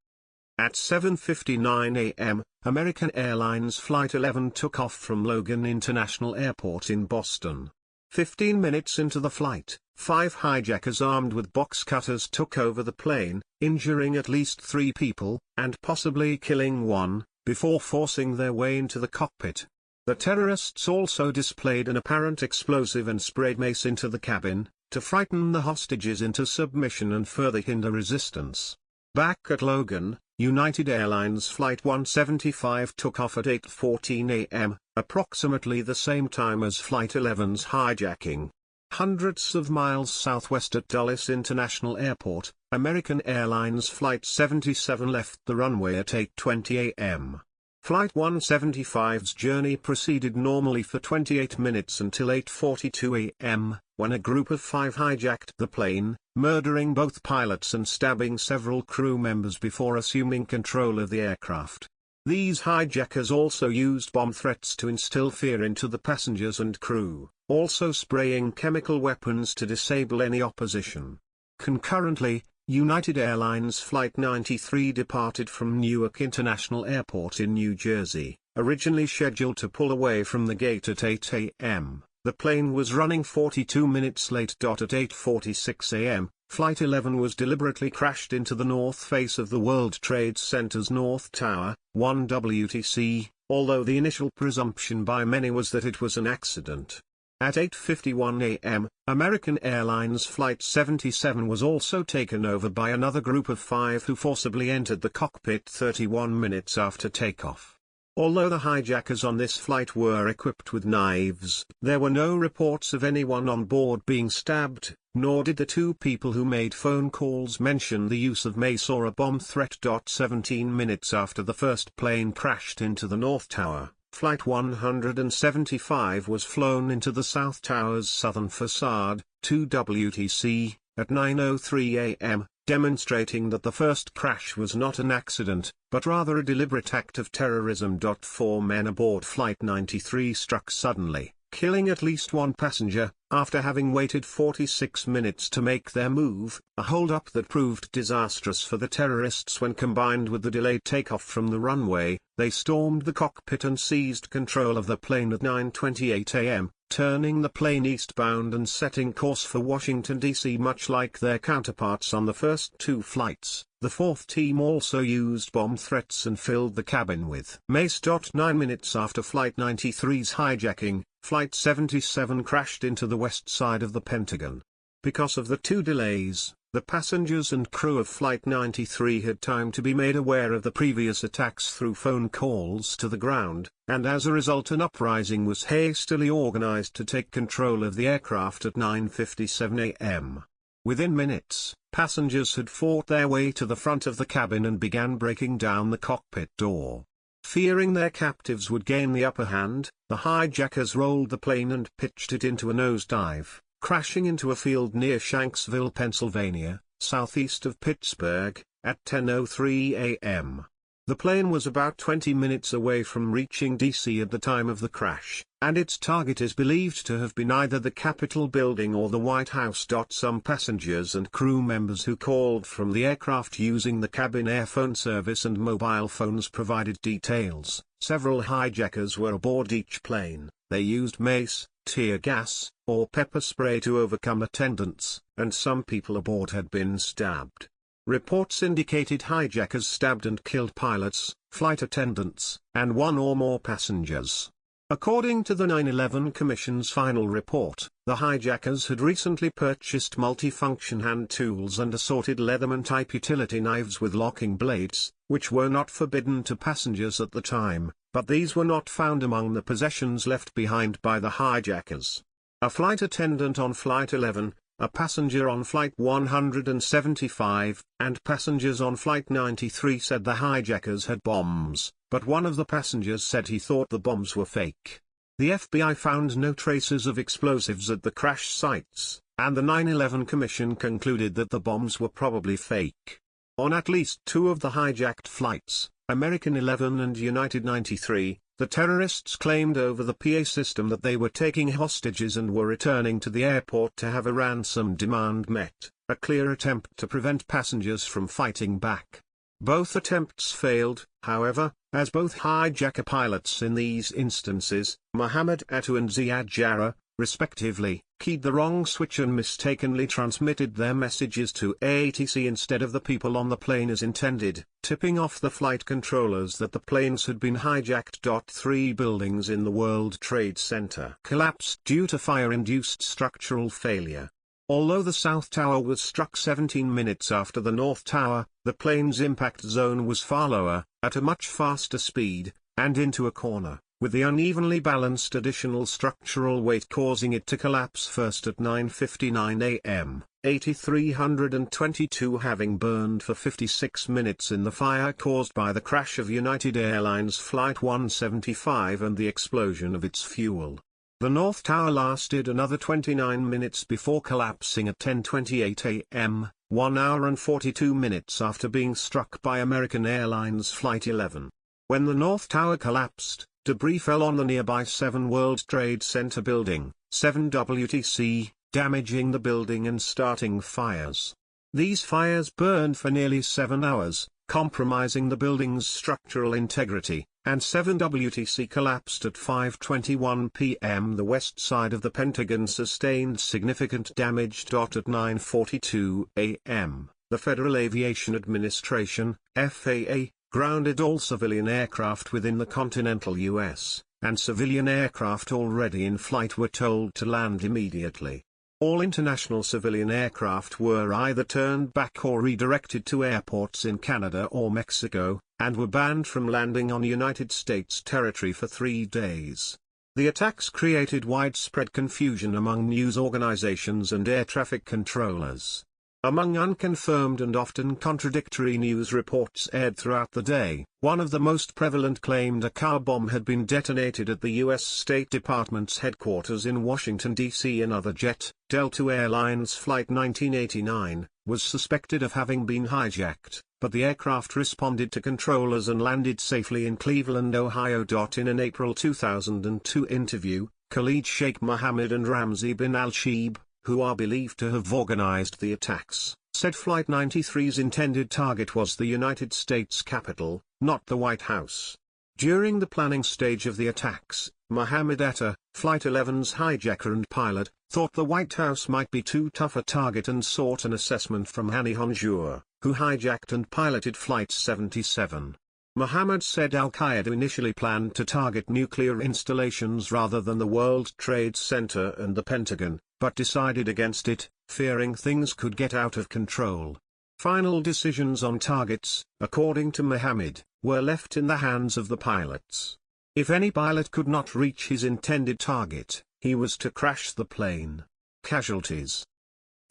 At 7:59 a.m., American Airlines Flight 11 took off from Logan International Airport in Boston. 15 minutes into the flight, 5 hijackers armed with box cutters took over the plane, injuring at least 3 people, and possibly killing 1, before forcing their way into the cockpit. The terrorists also displayed an apparent explosive and sprayed mace into the cabin, to frighten the hostages into submission and further hinder resistance. Back at Logan, United Airlines Flight 175 took off at 8:14 a.m., approximately the same time as Flight 11's hijacking. Hundreds of miles southwest at Dulles International Airport, American Airlines Flight 77 left the runway at 8:20 a.m. Flight 175's journey proceeded normally for 28 minutes until 8:42 a.m., when a group of 5 hijacked the plane, murdering both pilots and stabbing several crew members before assuming control of the aircraft. These hijackers also used bomb threats to instill fear into the passengers and crew, also spraying chemical weapons to disable any opposition. Concurrently, United Airlines Flight 93 departed from Newark International Airport in New Jersey, originally scheduled to pull away from the gate at 8 a.m. The plane was running 42 minutes late. At 8:46 a.m., Flight 11 was deliberately crashed into the north face of the World Trade Center's North Tower, 1 WTC, although the initial presumption by many was that it was an accident. At 8:51 a.m., American Airlines Flight 77 was also taken over by another group of 5 who forcibly entered the cockpit 31 minutes after takeoff. Although the hijackers on this flight were equipped with knives, there were no reports of anyone on board being stabbed, nor did the 2 people who made phone calls mention the use of mace or a bomb threat. 17 minutes after the first plane crashed into the North Tower, Flight 175 was flown into the South Tower's southern facade, 2 WTC, at 9:03 a.m., demonstrating that the first crash was not an accident, but rather a deliberate act of terrorism. 4 men aboard Flight 93 struck suddenly, killing at least 1 passenger, after having waited 46 minutes to make their move, a hold-up that proved disastrous for the terrorists when combined with the delayed takeoff from the runway. They stormed the cockpit and seized control of the plane at 9:28 a.m., turning the plane eastbound and setting course for Washington, D.C. Much like their counterparts on the first 2 flights, the 4th team also used bomb threats and filled the cabin with mace. 9 minutes after Flight 93's hijacking, Flight 77 crashed into the west side of the Pentagon. Because of the 2 delays, the passengers and crew of Flight 93 had time to be made aware of the previous attacks through phone calls to the ground, and as a result an uprising was hastily organized to take control of the aircraft at 9:57 a.m. Within minutes, passengers had fought their way to the front of the cabin and began breaking down the cockpit door. Fearing their captives would gain the upper hand, the hijackers rolled the plane and pitched it into a nosedive, crashing into a field near Shanksville, Pennsylvania, southeast of Pittsburgh, at 10:03 a.m. The plane was about 20 minutes away from reaching D.C. at the time of the crash, and its target is believed to have been either the Capitol building or the White House. Some passengers and crew members who called from the aircraft using the cabin airphone service and mobile phones provided details. Several hijackers were aboard each plane. They used mace, tear gas, or pepper spray to overcome attendants, and some people aboard had been stabbed. Reports indicated hijackers stabbed and killed pilots, flight attendants, and 1 or more passengers. According to the 9/11 Commission's final report, the hijackers had recently purchased multifunction hand tools and assorted Leatherman-type utility knives with locking blades, which were not forbidden to passengers at the time, but these were not found among the possessions left behind by the hijackers. A flight attendant on Flight 11, a passenger on Flight 175, and passengers on Flight 93 said the hijackers had bombs, but one of the passengers said he thought the bombs were fake. The FBI found no traces of explosives at the crash sites, and the 9/11 Commission concluded that the bombs were probably fake. On at least 2 of the hijacked flights, American 11 and United 93, the terrorists claimed over the PA system that they were taking hostages and were returning to the airport to have a ransom demand met, a clear attempt to prevent passengers from fighting back. Both attempts failed, however, as both hijacker pilots in these instances, Mohammed Attu and Ziad Jarrah, respectively, keyed the wrong switch and mistakenly transmitted their messages to ATC instead of the people on the plane as intended, tipping off the flight controllers that the planes had been hijacked. 3 buildings in the World Trade Center collapsed due to fire-induced structural failure. Although the South Tower was struck 17 minutes after the North Tower, the plane's impact zone was far lower, at a much faster speed, and into a corner, with the unevenly balanced additional structural weight causing it to collapse first at 9:59 a.m., 8,322 having burned for 56 minutes in the fire caused by the crash of United Airlines Flight 175 and the explosion of its fuel. The North Tower lasted another 29 minutes before collapsing at 10:28 a.m., 1 hour and 42 minutes after being struck by American Airlines Flight 11. When the North Tower collapsed, debris fell on the nearby 7 World Trade Center building, 7 WTC, damaging the building and starting fires. These fires burned for nearly 7 hours, compromising the building's structural integrity, and 7 WTC collapsed at 5:21 p.m. The west side of the Pentagon sustained significant damage. At 9:42 a.m., the Federal Aviation Administration, FAA, grounded all civilian aircraft within the continental U.S., and civilian aircraft already in flight were told to land immediately. All international civilian aircraft were either turned back or redirected to airports in Canada or Mexico, and were banned from landing on United States territory for 3 days. The attacks created widespread confusion among news organizations and air traffic controllers. Among unconfirmed and often contradictory news reports aired throughout the day, one of the most prevalent claimed a car bomb had been detonated at the U.S. State Department's headquarters in Washington, D.C. Another jet, Delta Airlines Flight 1989, was suspected of having been hijacked, but the aircraft responded to controllers and landed safely in Cleveland, Ohio. In an April 2002 interview, Khalid Sheikh Mohammed and Ramzi bin al-Shibh, who are believed to have organized the attacks, said Flight 93's intended target was the United States Capitol, not the White House. During the planning stage of the attacks, Mohammed Atta, Flight 11's hijacker and pilot, thought the White House might be too tough a target and sought an assessment from Hani Hanjour, who hijacked and piloted Flight 77. Mohammed said Al-Qaeda initially planned to target nuclear installations rather than the World Trade Center and the Pentagon, but decided against it, fearing things could get out of control. Final decisions on targets, according to Mohammed, were left in the hands of the pilots. If any pilot could not reach his intended target, he was to crash the plane. Casualties.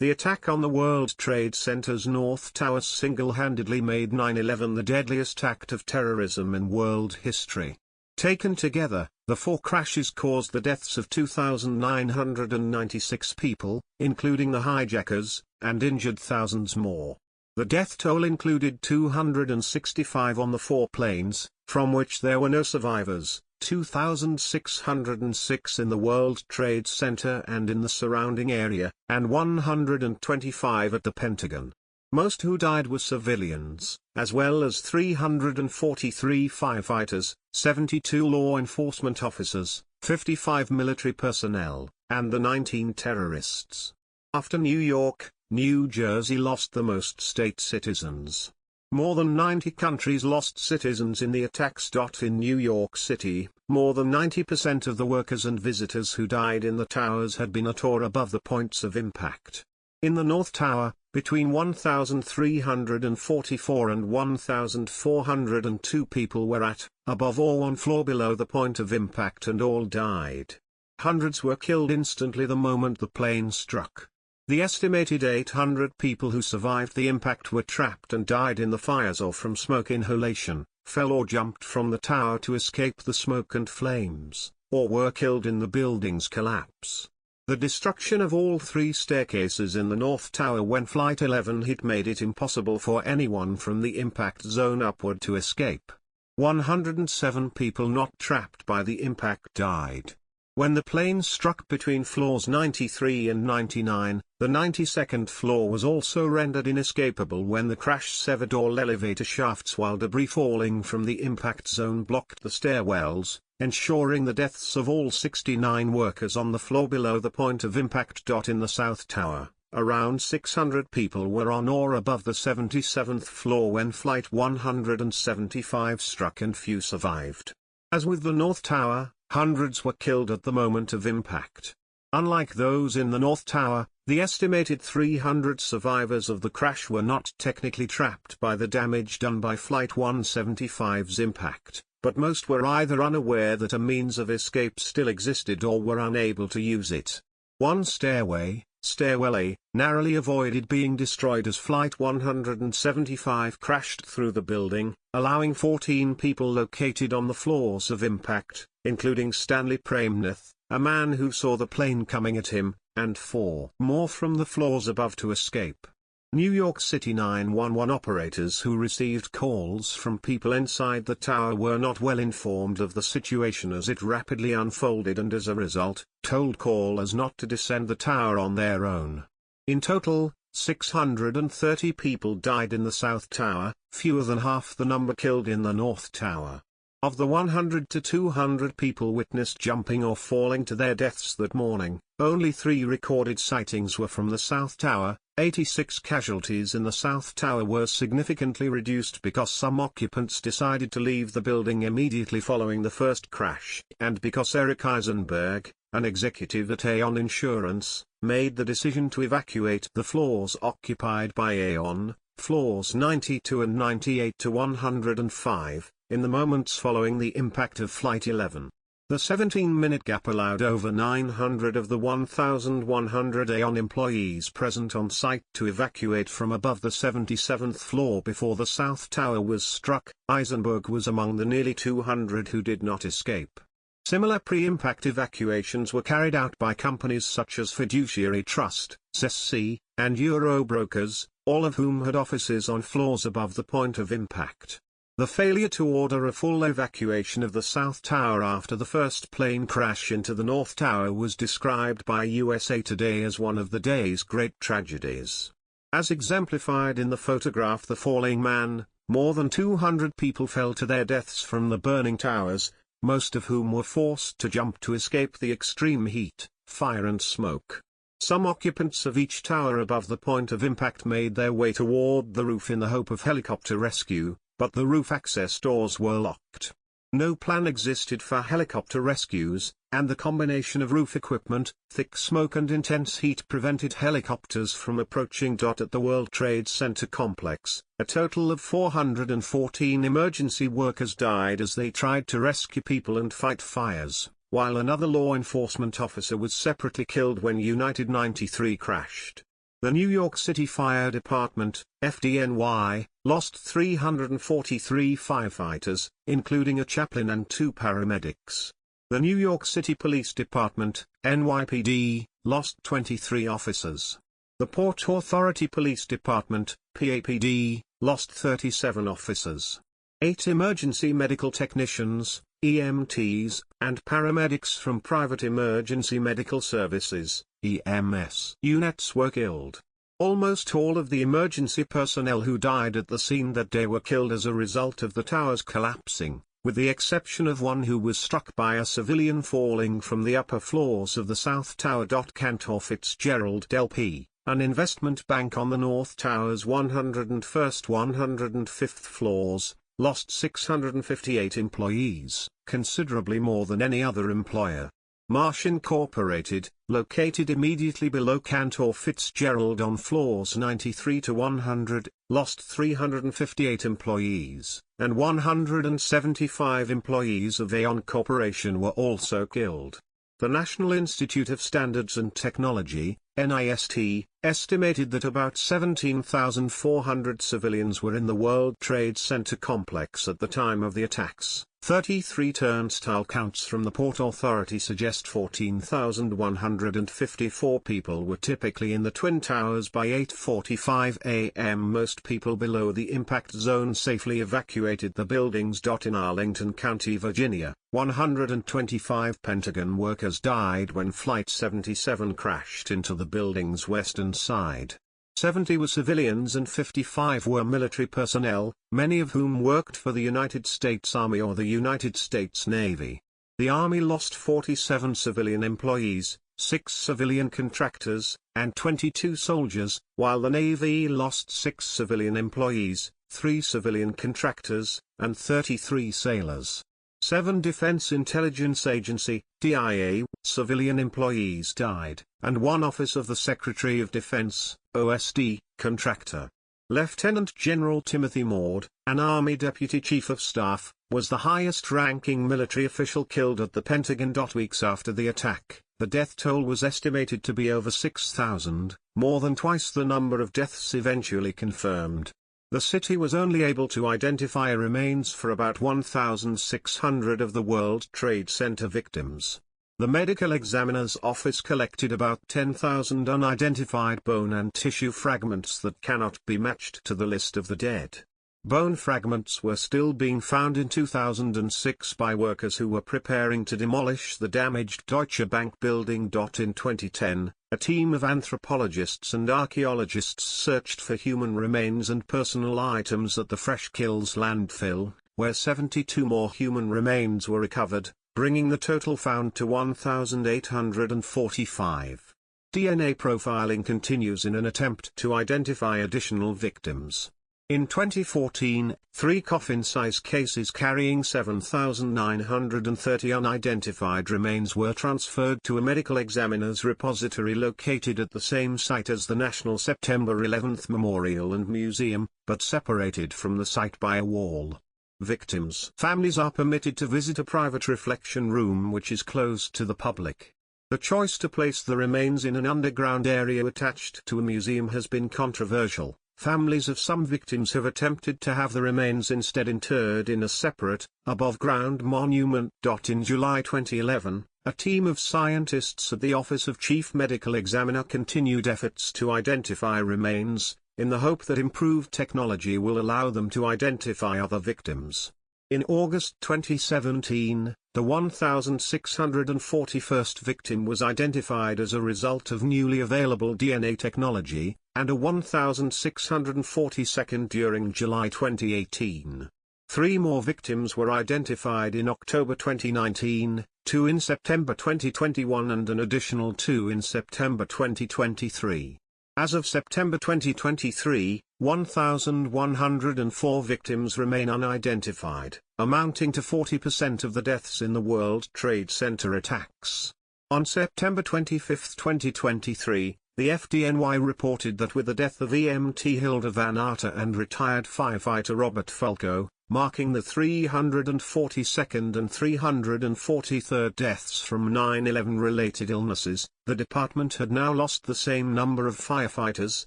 The attack on the World Trade Center's North Tower single-handedly made 9/11 the deadliest act of terrorism in world history. Taken together, the 4 crashes caused the deaths of 2,996 people, including the hijackers, and injured thousands more. The death toll included 265 on the 4 planes, from which there were no survivors, 2,606 in the World Trade Center and in the surrounding area, and 125 at the Pentagon. Most who died were civilians, as well as 343 firefighters, 72 law enforcement officers, 55 military personnel, and the 19 terrorists. After New York, New Jersey lost the most state citizens. More than 90 countries lost citizens in the attacks. In New York City, more than 90% of the workers and visitors who died in the towers had been at or above the points of impact. In the North Tower, between 1,344 and 1,402 people were at, above or 1 floor below the point of impact, and all died. Hundreds were killed instantly the moment the plane struck. The estimated 800 people who survived the impact were trapped and died in the fires or from smoke inhalation, fell or jumped from the tower to escape the smoke and flames, or were killed in the building's collapse. The destruction of all 3 staircases in the North Tower when Flight 11 hit made it impossible for anyone from the impact zone upward to escape. 107 people not trapped by the impact died. When the plane struck between floors 93 and 99, the 92nd floor was also rendered inescapable when the crash severed all elevator shafts while debris falling from the impact zone blocked the stairwells, ensuring the deaths of all 69 workers on the floor below the point of impact. In the South Tower, around 600 people were on or above the 77th floor when Flight 175 struck and few survived. As with the North Tower, hundreds were killed at the moment of impact. Unlike those in the North Tower, the estimated 300 survivors of the crash were not technically trapped by the damage done by Flight 175's impact, but most were either unaware that a means of escape still existed or were unable to use it. One Stairwell A, narrowly avoided being destroyed as Flight 175 crashed through the building, allowing 14 people located on the floors of impact, including Stanley Premnath, a man who saw the plane coming at him, and 4 more from the floors above to escape. New York City 911 operators who received calls from people inside the tower were not well informed of the situation as it rapidly unfolded and as a result, told callers not to descend the tower on their own. In total, 630 people died in the South Tower, fewer than half the number killed in the North Tower. Of the 100 to 200 people witnessed jumping or falling to their deaths that morning, Only 3 recorded sightings were from the South Tower. 86 casualties in the South Tower were significantly reduced because some occupants decided to leave the building immediately following the first crash, and because Eric Eisenberg, an executive at Aon Insurance, made the decision to evacuate the floors occupied by Aon, floors 92 and 98 to 105, in the moments following the impact of Flight 11. The 17-minute gap allowed over 900 of the 1,100 Aon employees present on site to evacuate from above the 77th floor before the South Tower was struck. Eisenberg was among the nearly 200 who did not escape. Similar pre-impact evacuations were carried out by companies such as Fiduciary Trust, SESC, and Eurobrokers, all of whom had offices on floors above the point of impact. The failure to order a full evacuation of the South Tower after the first plane crash into the North Tower was described by USA Today as one of the day's great tragedies. As exemplified in the photograph The Falling Man, more than 200 people fell to their deaths from the burning towers, most of whom were forced to jump to escape the extreme heat, fire and smoke. Some occupants of each tower above the point of impact made their way toward the roof in the hope of helicopter rescue, but the roof access doors were locked. No plan existed for helicopter rescues, and the combination of roof equipment, thick smoke and intense heat prevented helicopters from approaching. At the World Trade Center complex, a total of 414 emergency workers died as they tried to rescue people and fight fires, while another law enforcement officer was separately killed when United 93 crashed. The New York City Fire Department, FDNY, lost 343 firefighters, including a chaplain and 2 paramedics. The New York City Police Department, NYPD, lost 23 officers. The Port Authority Police Department, PAPD, lost 37 officers. 8 emergency medical technicians, EMTs, and paramedics from private emergency medical services, EMS, units were killed. Almost all of the emergency personnel who died at the scene that day were killed as a result of the towers collapsing, with the exception of one who was struck by a civilian falling from the upper floors of the South Tower. Cantor Fitzgerald LP, an investment bank on the North Tower's 101st 105th floors, lost 658 employees, considerably more than any other employer. Marsh Incorporated, located immediately below Cantor Fitzgerald on floors 93 to 100, lost 358 employees, and 175 employees of Aon Corporation were also killed. The National Institute of Standards and Technology, NIST, estimated that about 17,400 civilians were in the World Trade Center complex at the time of the attacks. 33 turnstile counts from the Port Authority suggest 14,154 people were typically in the Twin Towers by 8:45 a.m. Most people below the impact zone safely evacuated the buildings. In Arlington County, Virginia, 125 Pentagon workers died when Flight 77 crashed into the building's western side. 70 were civilians and 55 were military personnel, many of whom worked for the United States Army or the United States Navy. The Army lost 47 civilian employees, 6 civilian contractors, and 22 soldiers, while the Navy lost 6 civilian employees, 3 civilian contractors, and 33 sailors. 7 Defense Intelligence Agency, DIA, civilian employees died, and 1 Office of the Secretary of Defense, OSD, contractor. Lieutenant General Timothy Maud, an Army Deputy Chief of Staff, was the highest-ranking military official killed at the Pentagon. Weeks after the attack, the death toll was estimated to be over 6,000, more than twice the number of deaths eventually confirmed. The city was only able to identify remains for about 1,600 of the World Trade Center victims. The Medical Examiner's Office collected about 10,000 unidentified bone and tissue fragments that cannot be matched to the list of the dead. Bone fragments were still being found in 2006 by workers who were preparing to demolish the damaged Deutsche Bank building. In 2010, a team of anthropologists and archaeologists searched for human remains and personal items at the Fresh Kills landfill, where 72 more human remains were recovered, bringing the total found to 1,845. DNA profiling continues in an attempt to identify additional victims. In 2014, 3 coffin-size cases carrying 7,930 unidentified remains were transferred to a medical examiner's repository located at the same site as the National September 11 Memorial and Museum, but separated from the site by a wall. Victims' families are permitted to visit a private reflection room which is closed to the public. The choice to place the remains in an underground area attached to a museum has been controversial. Families of some victims have attempted to have the remains instead interred in a separate, above-ground monument. In July 2011, a team of scientists at the Office of Chief Medical Examiner continued efforts to identify remains, in the hope that improved technology will allow them to identify other victims. In August 2017, the 1,641st victim was identified as a result of newly available DNA technology, and a 1,642nd during July 2018. 3 more victims were identified in October 2019, 2 in September 2021 and an additional 2 in September 2023. As of September 2023, 1,104 victims remain unidentified, amounting to 40% of the deaths in the World Trade Center attacks. On September 25, 2023, the FDNY reported that with the death of EMT Hilda Van Arter and retired firefighter Robert Fulco, marking the 342nd and 343rd deaths from 9/11-related illnesses, the department had now lost the same number of firefighters,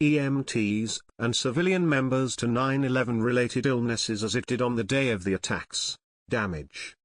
EMTs, and civilian members to 9/11-related illnesses as it did on the day of the attacks. Damage.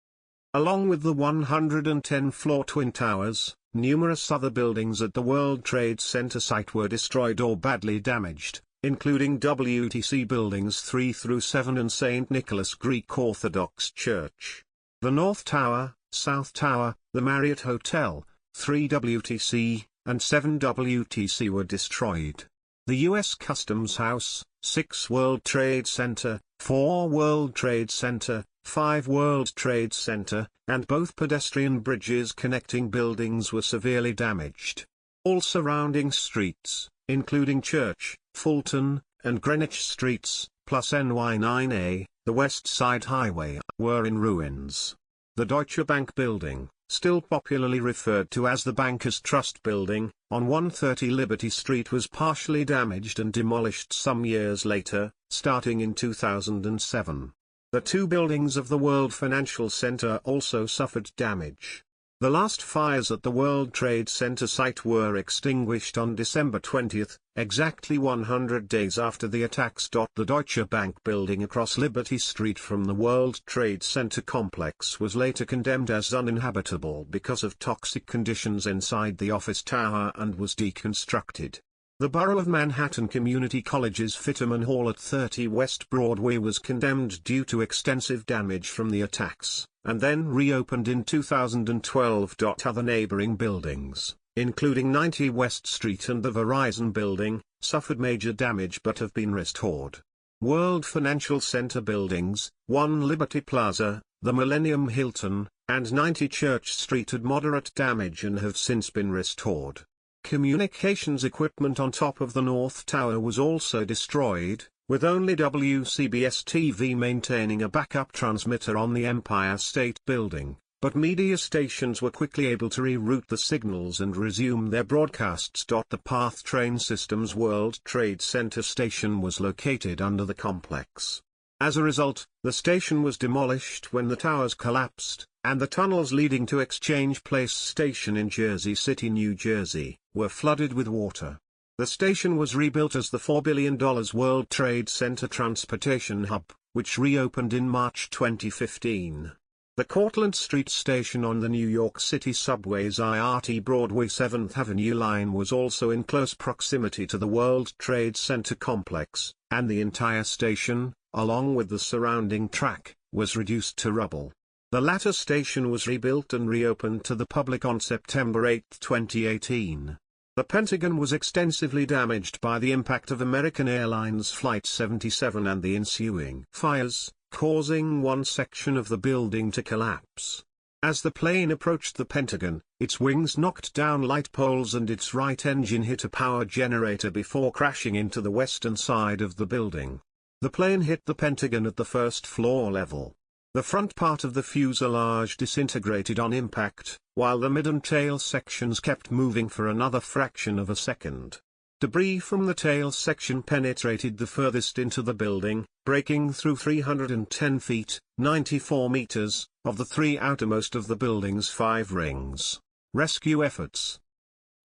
Along with the 110-floor Twin Towers, numerous other buildings at the World Trade Center site were destroyed or badly damaged, including WTC Buildings 3 through 7 and St. Nicholas Greek Orthodox Church. The North Tower, South Tower, the Marriott Hotel, 3 WTC, and 7 WTC were destroyed. The U.S. Customs House, 6 World Trade Center, 4 World Trade Center, 5 World Trade Center, and both pedestrian bridges connecting buildings were severely damaged. All surrounding streets, including Church, Fulton, and Greenwich Streets, plus NY9A, the West Side Highway, were in ruins. The Deutsche Bank building, still popularly referred to as the Bankers Trust Building, on 130 Liberty Street was partially damaged and demolished some years later, starting in 2007. The 2 buildings of the World Financial Center also suffered damage. The last fires at the World Trade Center site were extinguished on December 20, exactly 100 days after the attacks. The Deutsche Bank building across Liberty Street from the World Trade Center complex was later condemned as uninhabitable because of toxic conditions inside the office tower and was deconstructed. The Borough of Manhattan Community College's Fitterman Hall at 30 West Broadway was condemned due to extensive damage from the attacks, and then reopened in 2012. Other neighboring buildings, including 90 West Street and the Verizon Building, suffered major damage but have been restored. World Financial Center buildings, 1 Liberty Plaza, the Millennium Hilton, and 90 Church Street had moderate damage and have since been restored. Communications equipment on top of the North Tower was also destroyed, with only WCBS-TV maintaining a backup transmitter on the Empire State Building, but media stations were quickly able to reroute the signals and resume their broadcasts. The PATH train system's World Trade Center station was located under the complex. As a result, the station was demolished when the towers collapsed, and the tunnels leading to Exchange Place Station in Jersey City, New Jersey, were flooded with water. The station was rebuilt as the $4 billion World Trade Center Transportation Hub, which reopened in March 2015. The Cortlandt Street station on the New York City subway's IRT Broadway 7th Avenue line was also in close proximity to the World Trade Center complex, and the entire station, along with the surrounding track, was reduced to rubble. The latter station was rebuilt and reopened to the public on September 8, 2018. The Pentagon was extensively damaged by the impact of American Airlines Flight 77 and the ensuing fires, causing one section of the building to collapse. As the plane approached the Pentagon, its wings knocked down light poles and its right engine hit a power generator before crashing into the western side of the building. The plane hit the Pentagon at the first floor level. The front part of the fuselage disintegrated on impact, while the mid and tail sections kept moving for another fraction of a second. Debris from the tail section penetrated the furthest into the building, breaking through 310 feet, 94 meters, of the three outermost of the building's 5 rings. Rescue efforts.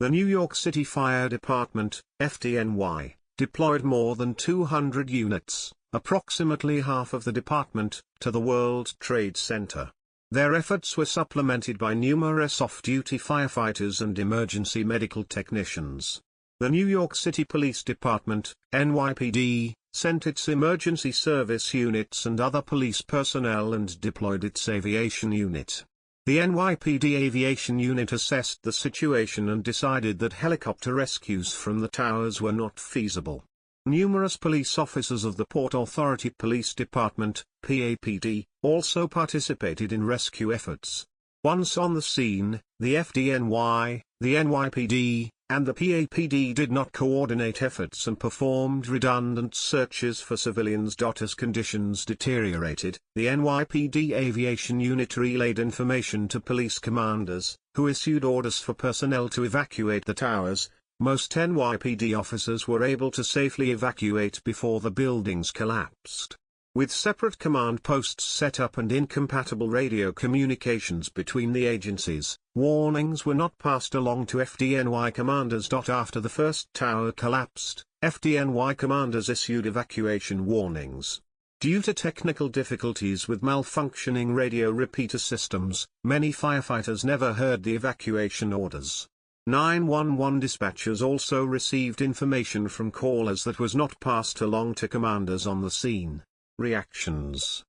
The New York City Fire Department, FDNY, deployed more than 200 units, approximately half of the department, to the World Trade Center. Their efforts were supplemented by numerous off-duty firefighters and emergency medical technicians. The New York City Police Department, NYPD, sent its emergency service units and other police personnel and deployed its aviation unit. The NYPD aviation unit assessed the situation and decided that helicopter rescues from the towers were not feasible. Numerous police officers of the Port Authority Police Department, PAPD, also participated in rescue efforts. Once on the scene, the FDNY, the NYPD, and the PAPD did not coordinate efforts and performed redundant searches for civilians. As conditions deteriorated, the NYPD aviation unit relayed information to police commanders, who issued orders for personnel to evacuate the towers. Most NYPD officers were able to safely evacuate before the buildings collapsed. With separate command posts set up and incompatible radio communications between the agencies, warnings were not passed along to FDNY commanders. After the first tower collapsed, FDNY commanders issued evacuation warnings. Due to technical difficulties with malfunctioning radio repeater systems, many firefighters never heard the evacuation orders. 911 dispatchers also received information from callers that was not passed along to commanders on the scene. Reactions.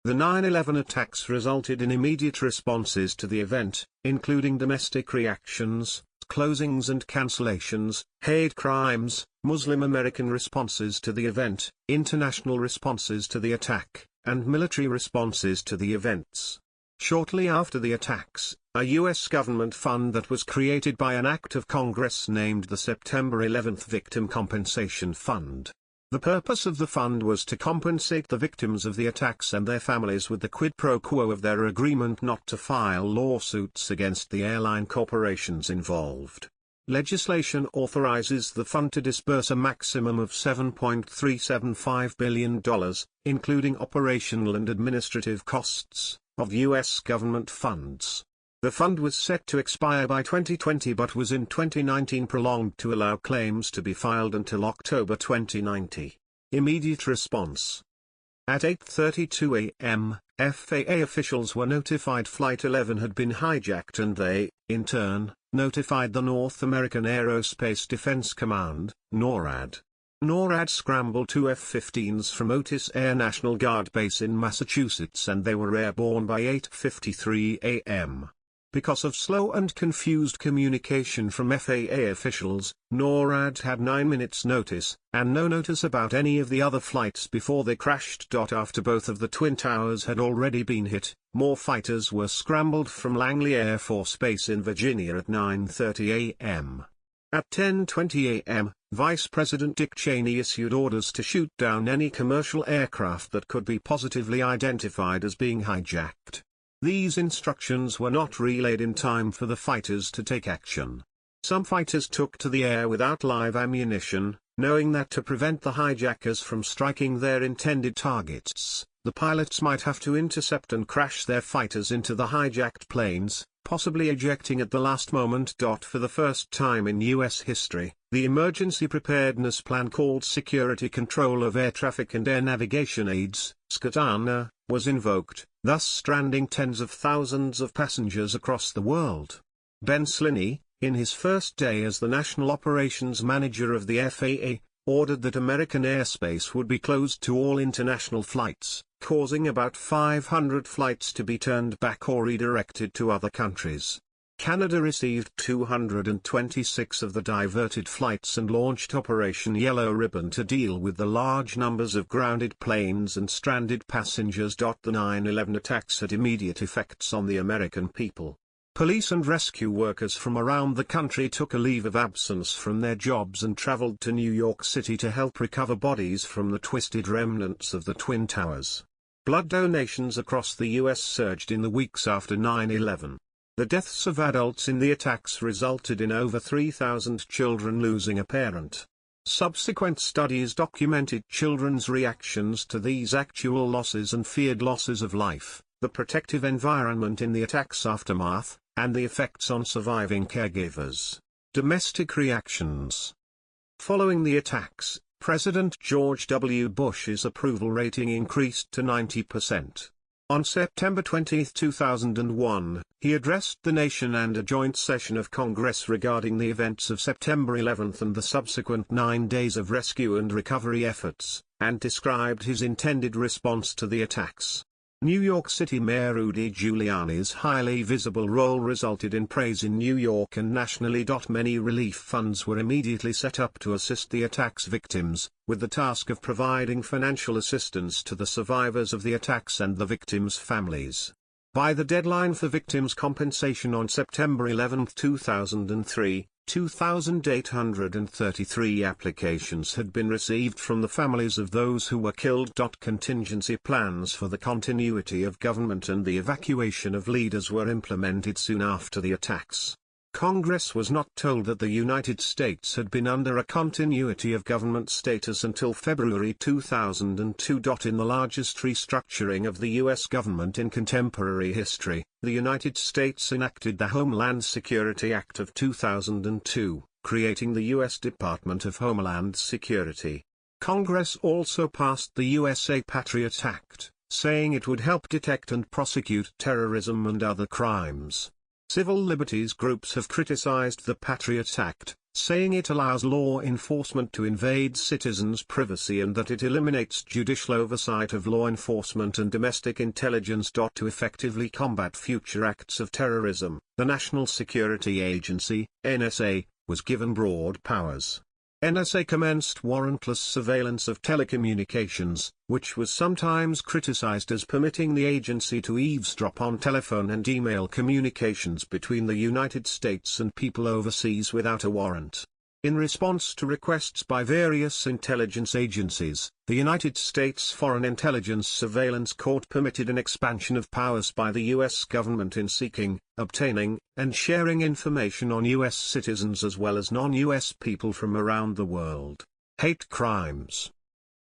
The 9/11 attacks resulted in immediate responses to the event, including domestic reactions, closings and cancellations, hate crimes, Muslim American responses to the event, international responses to the attack, and military responses to the events. Shortly after the attacks, a U.S. government fund that was created by an act of Congress named the September 11 Victim Compensation Fund. The purpose of the fund was to compensate the victims of the attacks and their families with the quid pro quo of their agreement not to file lawsuits against the airline corporations involved. Legislation authorizes the fund to disburse a maximum of $7.375 billion, including operational and administrative costs, of U.S. government funds. The fund was set to expire by 2020 but was in 2019 prolonged to allow claims to be filed until October 2090. Immediate response. At 8:32 a.m., FAA officials were notified Flight 11 had been hijacked and they, in turn, notified the North American Aerospace Defense Command, NORAD. NORAD scrambled 2 F-15s from Otis Air National Guard Base in Massachusetts and they were airborne by 8:53 a.m. Because of slow and confused communication from FAA officials, NORAD had 9 minutes notice, and no notice about any of the other flights before they crashed. After both of the Twin Towers had already been hit, more fighters were scrambled from Langley Air Force Base in Virginia at 9:30 a.m. At 10:20 a.m., Vice President Dick Cheney issued orders to shoot down any commercial aircraft that could be positively identified as being hijacked. These instructions were not relayed in time for the fighters to take action. Some fighters took to the air without live ammunition, knowing that to prevent the hijackers from striking their intended targets, the pilots might have to intercept and crash their fighters into the hijacked planes, possibly ejecting at the last moment. For the first time in U.S. history, the Emergency Preparedness Plan called Security Control of Air Traffic and Air Navigation Aids, SCATANA, was invoked, thus stranding tens of thousands of passengers across the world. Ben Sliney, in his first day as the National Operations Manager of the FAA, ordered that American airspace would be closed to all international flights, causing about 500 flights to be turned back or redirected to other countries. Canada received 226 of the diverted flights and launched Operation Yellow Ribbon to deal with the large numbers of grounded planes and stranded passengers. The 9/11 attacks had immediate effects on the American people. Police and rescue workers from around the country took a leave of absence from their jobs and traveled to New York City to help recover bodies from the twisted remnants of the Twin Towers. Blood donations across the U.S. surged in the weeks after 9/11. The deaths of adults in the attacks resulted in over 3,000 children losing a parent. Subsequent studies documented children's reactions to these actual losses and feared losses of life, the protective environment in the attack's aftermath, and the effects on surviving caregivers. Domestic reactions. Following the attacks, President George W. Bush's approval rating increased to 90%. On September 20, 2001, he addressed the nation and a joint session of Congress regarding the events of September 11 and the subsequent 9 days of rescue and recovery efforts, and described his intended response to the attacks. New York City Mayor Rudy Giuliani's highly visible role resulted in praise in New York and nationally. Many relief funds were immediately set up to assist the attacks victims, with the task of providing financial assistance to the survivors of the attacks and the victims' families. By the deadline for victims' compensation on September 11, 2003, 2,833 applications had been received from the families of those who were killed. Contingency plans for the continuity of government and the evacuation of leaders were implemented soon after the attacks. Congress was not told that the United States had been under a continuity of government status until February 2002. In the largest restructuring of the U.S. government in contemporary history, the United States enacted the Homeland Security Act of 2002, creating the U.S. Department of Homeland Security. Congress also passed the USA Patriot Act, saying it would help detect and prosecute terrorism and other crimes. Civil liberties groups have criticized the Patriot Act, saying it allows law enforcement to invade citizens' privacy and that it eliminates judicial oversight of law enforcement and domestic intelligence. To effectively combat future acts of terrorism, the National Security Agency, NSA, was given broad powers. NSA commenced warrantless surveillance of telecommunications, which was sometimes criticized as permitting the agency to eavesdrop on telephone and email communications between the United States and people overseas without a warrant. In response to requests by various intelligence agencies, the United States Foreign Intelligence Surveillance Court permitted an expansion of powers by the U.S. government in seeking, obtaining, and sharing information on U.S. citizens as well as non-U.S. people from around the world. Hate crimes.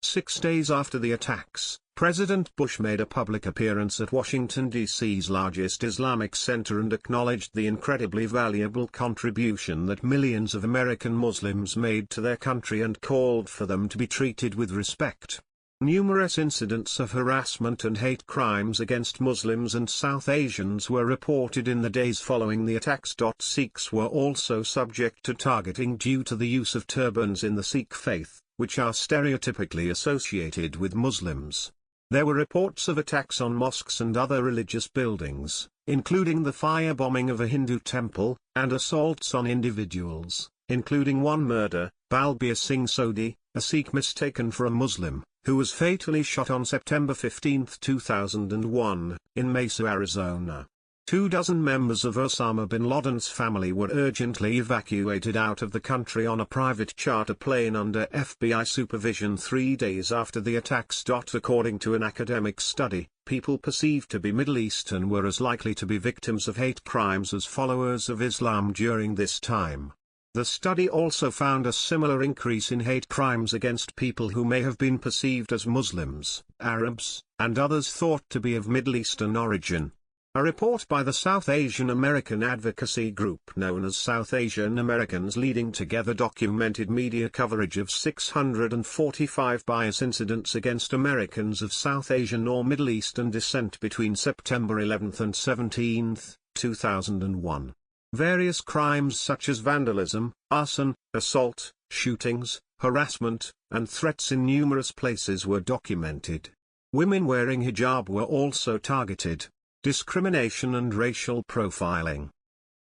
6 days after the attacks, President Bush made a public appearance at Washington, D.C.'s largest Islamic center and acknowledged the incredibly valuable contribution that millions of American Muslims made to their country and called for them to be treated with respect. Numerous incidents of harassment and hate crimes against Muslims and South Asians were reported in the days following the attacks. Sikhs were also subject to targeting due to the use of turbans in the Sikh faith, which are stereotypically associated with Muslims. There were reports of attacks on mosques and other religious buildings, including the firebombing of a Hindu temple, and assaults on individuals, including one murder, Balbir Singh Sodhi, a Sikh mistaken for a Muslim, who was fatally shot on September 15, 2001, in Mesa, Arizona. 24 members of Osama bin Laden's family were urgently evacuated out of the country on a private charter plane under FBI supervision 3 days after the attacks. According to an academic study, people perceived to be Middle Eastern were as likely to be victims of hate crimes as followers of Islam during this time. The study also found a similar increase in hate crimes against people who may have been perceived as Muslims, Arabs, and others thought to be of Middle Eastern origin. A report by the South Asian American advocacy group known as South Asian Americans Leading Together documented media coverage of 645 bias incidents against Americans of South Asian or Middle Eastern descent between September 11 and 17, 2001. Various crimes such as vandalism, arson, assault, shootings, harassment, and threats in numerous places were documented. Women wearing hijab were also targeted. Discrimination and racial profiling.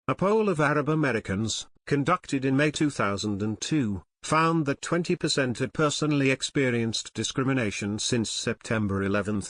A poll of Arab Americans, conducted in May 2002, found that 20% had personally experienced discrimination since September 11.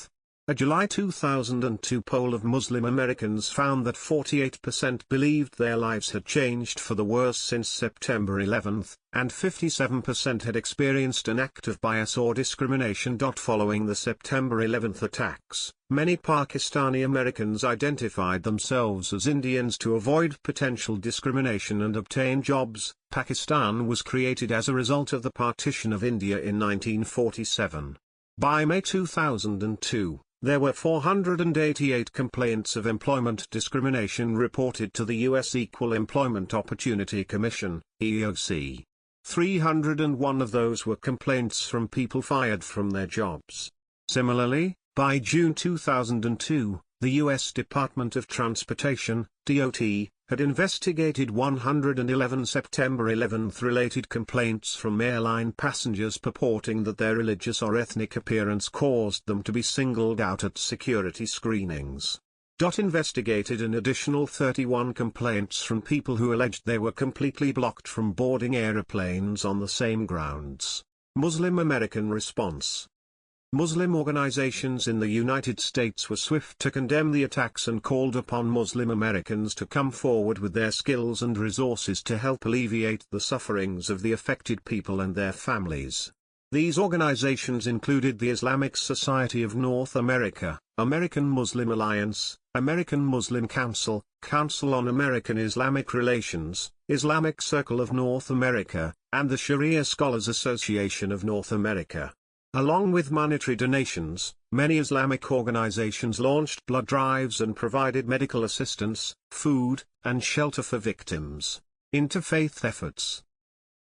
A July 2002 poll of Muslim Americans found that 48% believed their lives had changed for the worse since September 11, and 57% had experienced an act of bias or discrimination. Following the September 11 attacks, many Pakistani Americans identified themselves as Indians to avoid potential discrimination and obtain jobs. Pakistan was created as a result of the partition of India in 1947. By May 2002, there were 488 complaints of employment discrimination reported to the U.S. Equal Employment Opportunity Commission, EEOC. 301 of those were complaints from people fired from their jobs. Similarly, by June 2002, the U.S. Department of Transportation, DOT, had investigated 111 September 11 related complaints from airline passengers purporting that their religious or ethnic appearance caused them to be singled out at security screenings. DOT investigated an additional 31 complaints from people who alleged they were completely blocked from boarding airplanes on the same grounds. Muslim American response. Muslim organizations in the United States were swift to condemn the attacks and called upon Muslim Americans to come forward with their skills and resources to help alleviate the sufferings of the affected people and their families. These organizations included the Islamic Society of North America, American Muslim Alliance, American Muslim Council, Council on American Islamic Relations, Islamic Circle of North America, and the Sharia Scholars Association of North America. Along with monetary donations, many Islamic organizations launched blood drives and provided medical assistance, food, and shelter for victims. Interfaith efforts.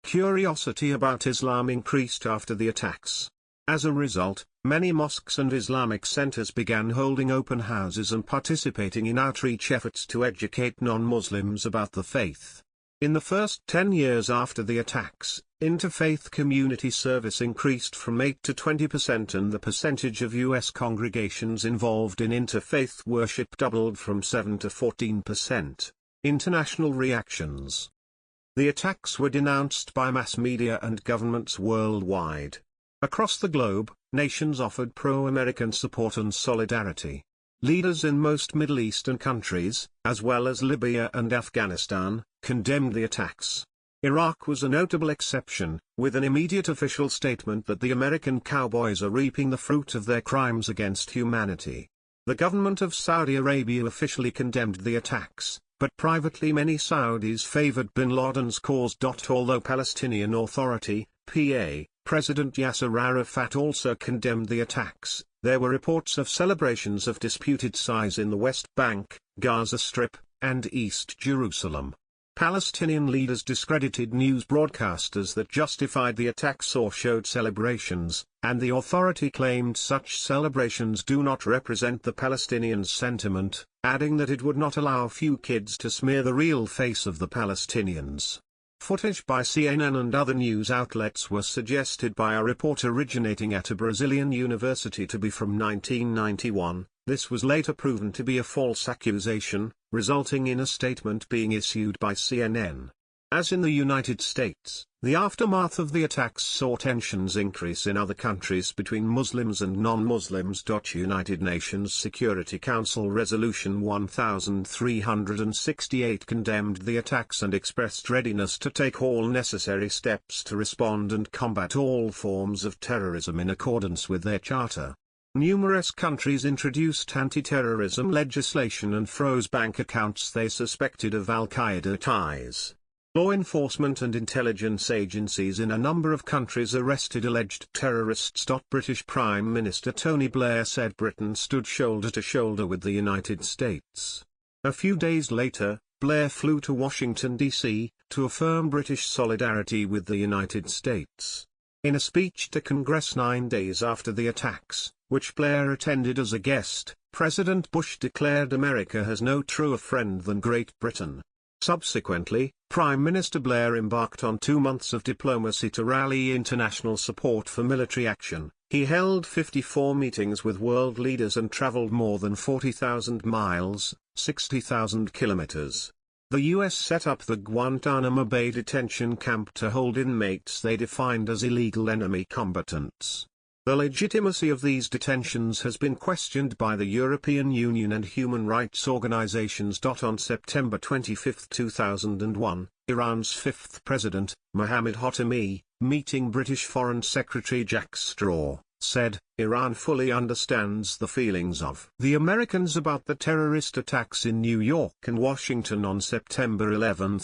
Curiosity about Islam increased after the attacks. As a result, many mosques and Islamic centers began holding open houses and participating in outreach efforts to educate non-Muslims about the faith. In the first 10 years after the attacks, interfaith community service increased from 8 to 20% and the percentage of U.S. congregations involved in interfaith worship doubled from 7 to 14%. International reactions. The attacks were denounced by mass media and governments worldwide. Across the globe, nations offered pro-American support and solidarity. Leaders in most Middle Eastern countries, as well as Libya and Afghanistan, condemned the attacks. Iraq was a notable exception, with an immediate official statement that the American cowboys are reaping the fruit of their crimes against humanity. The government of Saudi Arabia officially condemned the attacks, but privately many Saudis favored bin Laden's cause. Although Palestinian Authority, PA, President Yasser Arafat also condemned the attacks, there were reports of celebrations of disputed size in the West Bank, Gaza Strip, and East Jerusalem. Palestinian leaders discredited news broadcasters that justified the attacks or showed celebrations, and the authority claimed such celebrations do not represent the Palestinians' sentiment, adding that it would not allow few kids to smear the real face of the Palestinians. Footage by CNN and other news outlets was suggested by a report originating at a Brazilian university to be from 1991. This was later proven to be a false accusation, resulting in a statement being issued by CNN. As in the United States, the aftermath of the attacks saw tensions increase in other countries between Muslims and non-Muslims. United Nations Security Council Resolution 1368 condemned the attacks and expressed readiness to take all necessary steps to respond and combat all forms of terrorism in accordance with their charter. Numerous countries introduced anti-terrorism legislation and froze bank accounts they suspected of Al-Qaeda ties. Law enforcement and intelligence agencies in a number of countries arrested alleged terrorists. British Prime Minister Tony Blair said Britain stood shoulder to shoulder with the United States. A few days later, Blair flew to Washington, D.C., to affirm British solidarity with the United States. In a speech to Congress 9 days after the attacks, which Blair attended as a guest, President Bush declared America has no truer friend than Great Britain. Subsequently, Prime Minister Blair embarked on 2 months of diplomacy to rally international support for military action. He held 54 meetings with world leaders and traveled more than 40,000 miles, 60,000 kilometers. The US set up the Guantanamo Bay detention camp to hold inmates they defined as illegal enemy combatants. The legitimacy of these detentions has been questioned by the European Union and human rights organizations. On September 25, 2001, Iran's fifth president, Mohammad Khatami, meeting British Foreign Secretary Jack Straw, said, "Iran fully understands the feelings of the Americans about the terrorist attacks in New York and Washington on September 11.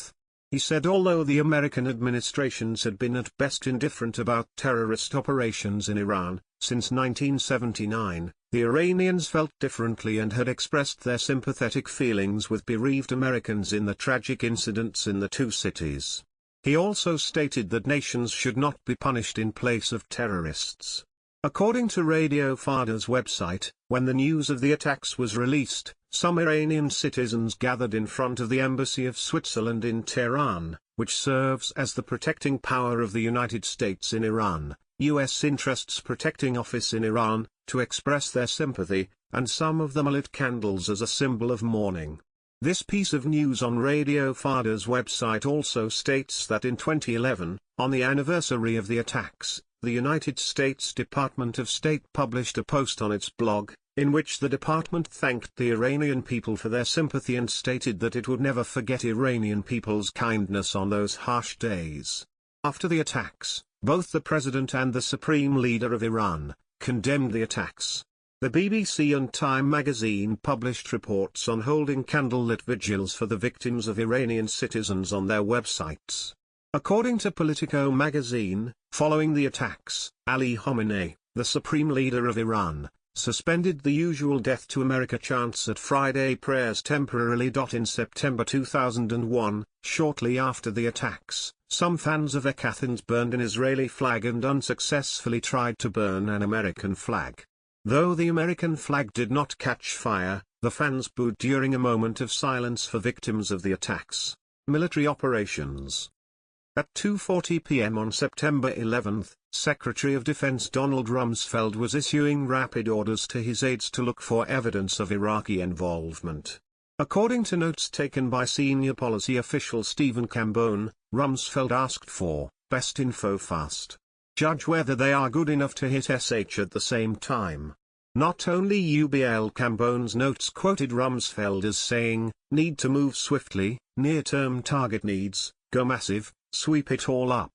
He said although the American administrations had been at best indifferent about terrorist operations in Iran, since 1979, the Iranians felt differently and had expressed their sympathetic feelings with bereaved Americans in the tragic incidents in the two cities." He also stated that nations should not be punished in place of terrorists. According to Radio Farda's website, when the news of the attacks was released, some Iranian citizens gathered in front of the Embassy of Switzerland in Tehran, which serves as the protecting power of the United States in Iran, U.S. Interests Protecting Office in Iran, to express their sympathy, and some of them lit candles as a symbol of mourning. This piece of news on Radio Farda's website also states that in 2011, on the anniversary of the attacks, the United States Department of State published a post on its blog, in which the department thanked the Iranian people for their sympathy and stated that it would never forget Iranian people's kindness on those harsh days. After the attacks, both the president and the supreme leader of Iran condemned the attacks. The BBC and Time magazine published reports on holding candlelit vigils for the victims of Iranian citizens on their websites. According to Politico magazine, following the attacks, Ali Khamenei, the supreme leader of Iran, suspended the usual death to America chants at Friday prayers temporarily. In September 2001, shortly after the attacks, some fans of Athens burned an Israeli flag and unsuccessfully tried to burn an American flag. Though the American flag did not catch fire, the fans booed during a moment of silence for victims of the attacks. Military operations. At 2:40 p.m. on September 11, Secretary of Defense Donald Rumsfeld was issuing rapid orders to his aides to look for evidence of Iraqi involvement. According to notes taken by senior policy official Stephen Cambone, Rumsfeld asked for best info fast. Judge whether they are good enough to hit SH at the same time. Not only UBL Cambone's notes quoted Rumsfeld as saying, need to move swiftly, near-term target needs, go massive, sweep it all up.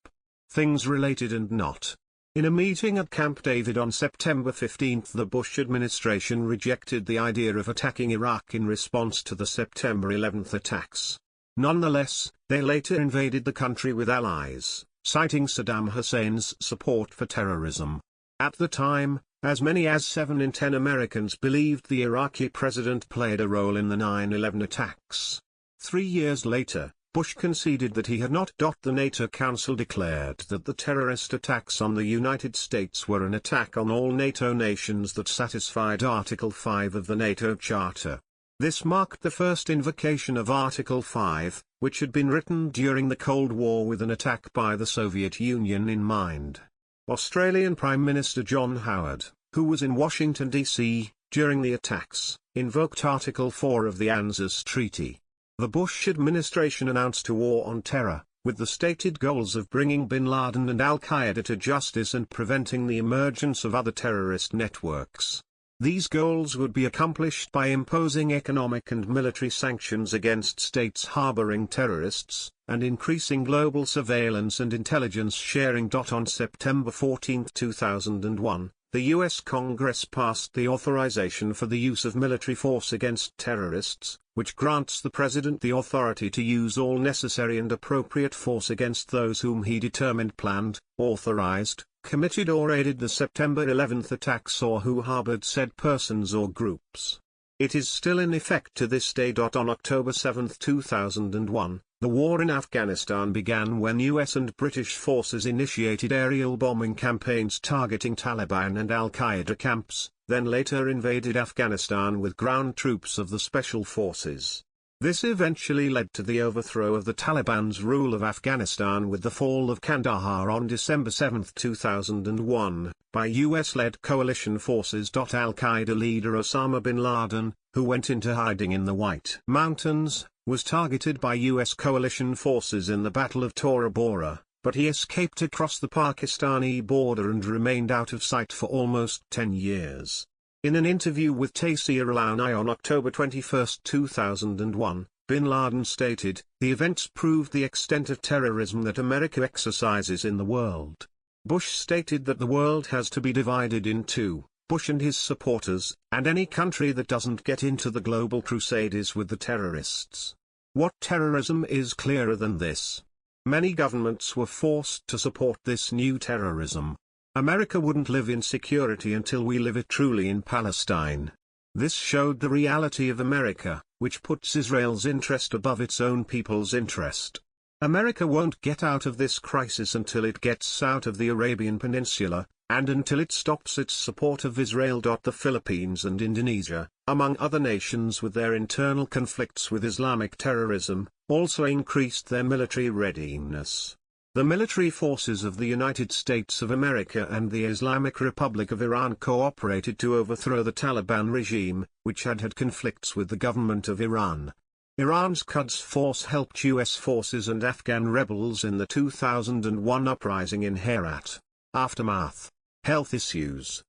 Things related and not. In a meeting at Camp David on September 15, the Bush administration rejected the idea of attacking Iraq in response to the September 11 attacks. Nonetheless, they later invaded the country with allies, citing Saddam Hussein's support for terrorism. At the time, as many as 7 in 10 Americans believed the Iraqi president played a role in the 9/11 attacks. 3 years later, Bush conceded that he had not. The NATO Council declared that the terrorist attacks on the United States were an attack on all NATO nations that satisfied Article 5 of the NATO Charter. This marked the first invocation of Article 5, which had been written during the Cold War with an attack by the Soviet Union in mind. Australian Prime Minister John Howard, who was in Washington, D.C., during the attacks, invoked Article 4 of the ANZUS Treaty. The Bush administration announced a war on terror, with the stated goals of bringing bin Laden and Al-Qaeda to justice and preventing the emergence of other terrorist networks. These goals would be accomplished by imposing economic and military sanctions against states harboring terrorists, and increasing global surveillance and intelligence sharing. On September 14, 2001, the U.S. Congress passed the authorization for the use of military force against terrorists, which grants the President the authority to use all necessary and appropriate force against those whom he determined planned, authorized, committed or aided the September 11 attacks or who harbored said persons or groups. It is still in effect to this day. On October 7, 2001, the war in Afghanistan began when US and British forces initiated aerial bombing campaigns targeting Taliban and Al-Qaeda camps, then later invaded Afghanistan with ground troops of the Special Forces. This eventually led to the overthrow of the Taliban's rule of Afghanistan with the fall of Kandahar on December 7, 2001, by US-led coalition forces. Al-Qaeda leader Osama bin Laden, who went into hiding in the White Mountains, was targeted by U.S. coalition forces in the Battle of Tora Bora, but he escaped across the Pakistani border and remained out of sight for almost 10 years. In an interview with Taysir Al-Auni on October 21, 2001, bin Laden stated, "The events proved the extent of terrorism that America exercises in the world." Bush stated that the world has to be divided in two, Bush and his supporters, and any country that doesn't get into the global crusade is with the terrorists. What terrorism is clearer than this? Many governments were forced to support this new terrorism. America wouldn't live in security until we live it truly in Palestine. This showed the reality of America, which puts Israel's interest above its own people's interest. America won't get out of this crisis until it gets out of the Arabian Peninsula, and until it stops its support of Israel. The Philippines and Indonesia, among other nations with their internal conflicts with Islamic terrorism, also increased their military readiness. The military forces of the United States of America and the Islamic Republic of Iran cooperated to overthrow the Taliban regime, which had conflicts with the government of Iran. Iran's Quds force helped U.S. forces and Afghan rebels in the 2001 uprising in Herat. Aftermath. Health issues.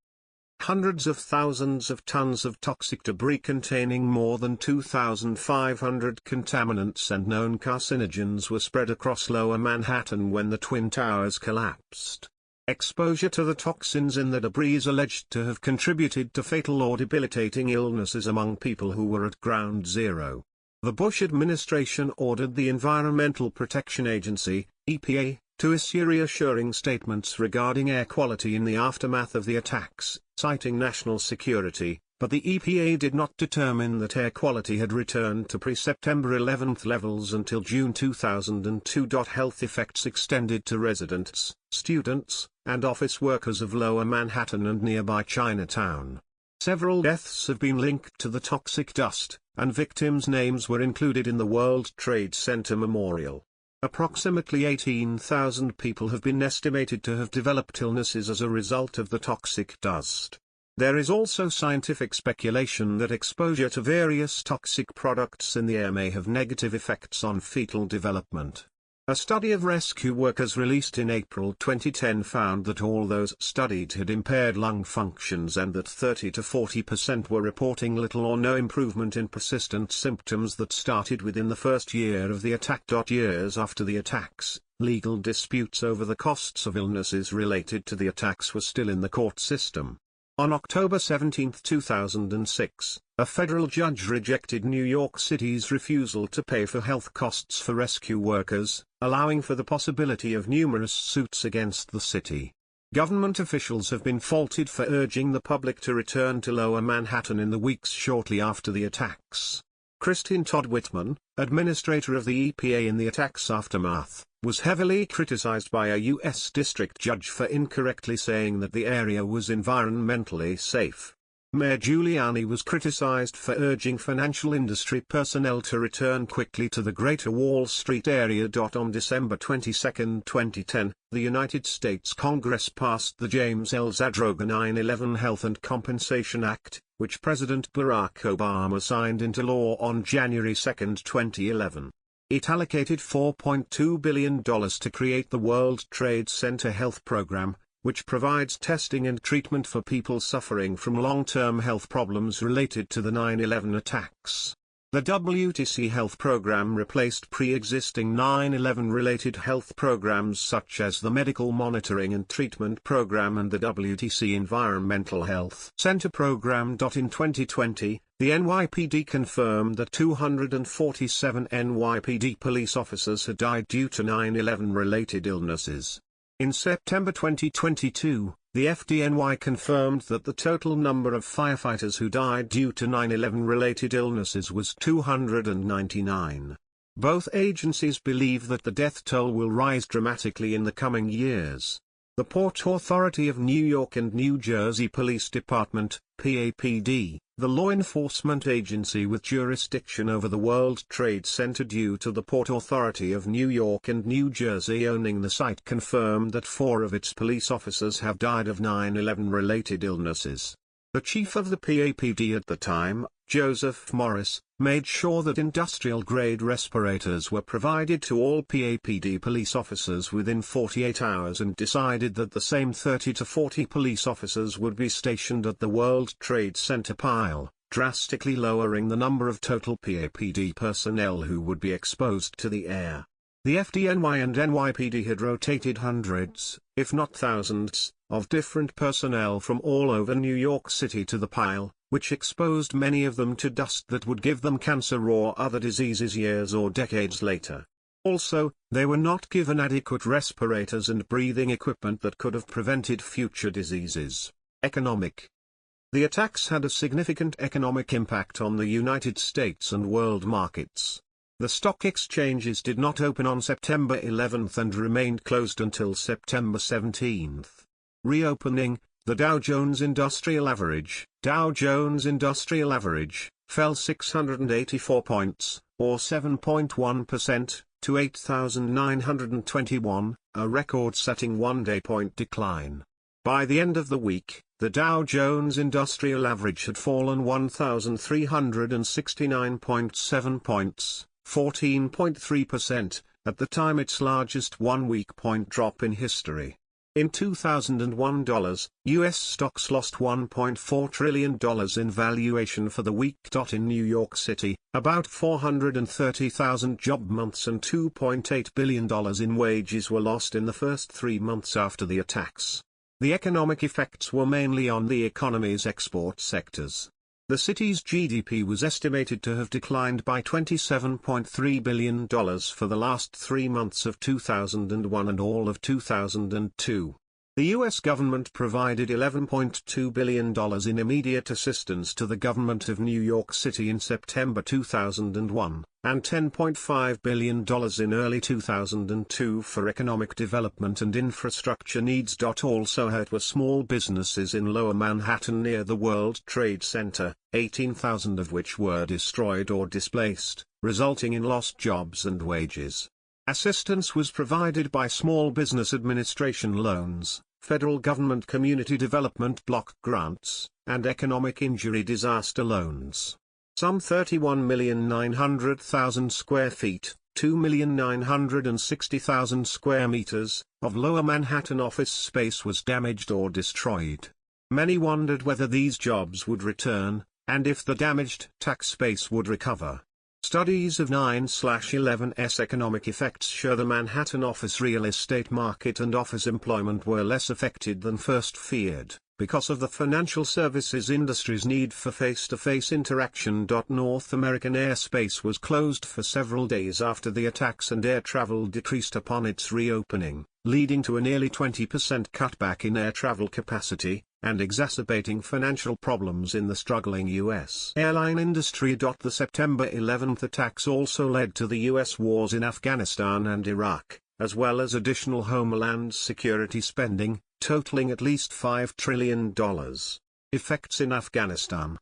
Hundreds of thousands of tons of toxic debris containing more than 2,500 contaminants and known carcinogens were spread across Lower Manhattan when the Twin Towers collapsed. Exposure to the toxins in the debris is alleged to have contributed to fatal or debilitating illnesses among people who were at ground zero. The Bush administration ordered the Environmental Protection Agency, EPA, to issue reassuring statements regarding air quality in the aftermath of the attacks, citing national security, but the EPA did not determine that air quality had returned to pre-September 11 levels until June 2002. Health effects extended to residents, students, and office workers of Lower Manhattan and nearby Chinatown. Several deaths have been linked to the toxic dust, and victims' names were included in the World Trade Center Memorial. Approximately 18,000 people have been estimated to have developed illnesses as a result of the toxic dust. There is also scientific speculation that exposure to various toxic products in the air may have negative effects on fetal development. A study of rescue workers released in April 2010 found that all those studied had impaired lung functions and that 30 to 40% were reporting little or no improvement in persistent symptoms that started within the first year of the attack. Years after the attacks, legal disputes over the costs of illnesses related to the attacks were still in the court system. On October 17, 2006, a federal judge rejected New York City's refusal to pay for health costs for rescue workers, allowing for the possibility of numerous suits against the city. Government officials have been faulted for urging the public to return to Lower Manhattan in the weeks shortly after the attacks. Christine Todd Whitman, administrator of the EPA in the attacks' aftermath, was heavily criticized by a U.S. district judge for incorrectly saying that the area was environmentally safe. Mayor Giuliani was criticized for urging financial industry personnel to return quickly to the Greater Wall Street area. On December 22, 2010, the United States Congress passed the James L. Zadroga 9/11 Health and Compensation Act, which President Barack Obama signed into law on January 2, 2011. It allocated $4.2 billion to create the World Trade Center Health Program, which provides testing and treatment for people suffering from long-term health problems related to the 9/11 attacks. The WTC Health Program replaced pre-existing 9/11-related health programs such as the Medical Monitoring and Treatment Program and the WTC Environmental Health Center Program. In 2020, the NYPD confirmed that 247 NYPD police officers had died due to 9/11-related illnesses. In September 2022, the FDNY confirmed that the total number of firefighters who died due to 9/11-related illnesses was 299. Both agencies believe that the death toll will rise dramatically in the coming years. The Port Authority of New York and New Jersey Police Department, PAPD, the law enforcement agency with jurisdiction over the World Trade Center due to the Port Authority of New York and New Jersey owning the site, confirmed that 4 of its police officers have died of 9/11-related illnesses. The chief of the PAPD at the time, Joseph Morris, made sure that industrial-grade respirators were provided to all PAPD police officers within 48 hours and decided that the same 30 to 40 police officers would be stationed at the World Trade Center pile, drastically lowering the number of total PAPD personnel who would be exposed to the air. The FDNY and NYPD had rotated hundreds, if not thousands, of different personnel from all over New York City to the pile, which exposed many of them to dust that would give them cancer or other diseases years or decades later. Also, they were not given adequate respirators and breathing equipment that could have prevented future diseases. Economic. The attacks had a significant economic impact on the United States and world markets. The stock exchanges did not open on September 11 and remained closed until September 17. Reopening, the Dow Jones Industrial Average fell 684 points, or 7.1%, to 8,921, a record-setting one-day point decline. By the end of the week, the Dow Jones Industrial Average had fallen 1,369.7 points, 14.3%, at the time its largest one-week point drop in history. In 2001, U.S. stocks lost $1.4 trillion in valuation for the week. In New York City, about 430,000 job months and $2.8 billion in wages were lost in the first 3 months after the attacks. The economic effects were mainly on the economy's export sectors. The city's GDP was estimated to have declined by $27.3 billion for the last 3 months of 2001 and all of 2002. The U.S. government provided $11.2 billion in immediate assistance to the government of New York City in September 2001, and $10.5 billion in early 2002 for economic development and infrastructure needs. Also hurt were small businesses in Lower Manhattan near the World Trade Center, 18,000 of which were destroyed or displaced, resulting in lost jobs and wages. Assistance was provided by Small Business Administration loans, federal government community development block grants, and economic injury disaster loans. Some 31,900,000 square feet, 2,960,000 square meters, of Lower Manhattan office space was damaged or destroyed. Many wondered whether these jobs would return, and if the damaged tax space would recover. Studies of 9/11's economic effects show the Manhattan office real estate market and office employment were less affected than first feared, because of the financial services industry's need for face-to-face interaction. North American airspace was closed for several days after the attacks and air travel decreased upon its reopening, leading to a nearly 20% cutback in air travel capacity, and exacerbating financial problems in the struggling U.S. airline industry. The September 11 attacks also led to the U.S. wars in Afghanistan and Iraq, as well as additional homeland security spending, totaling at least $5 trillion. Effects in Afghanistan.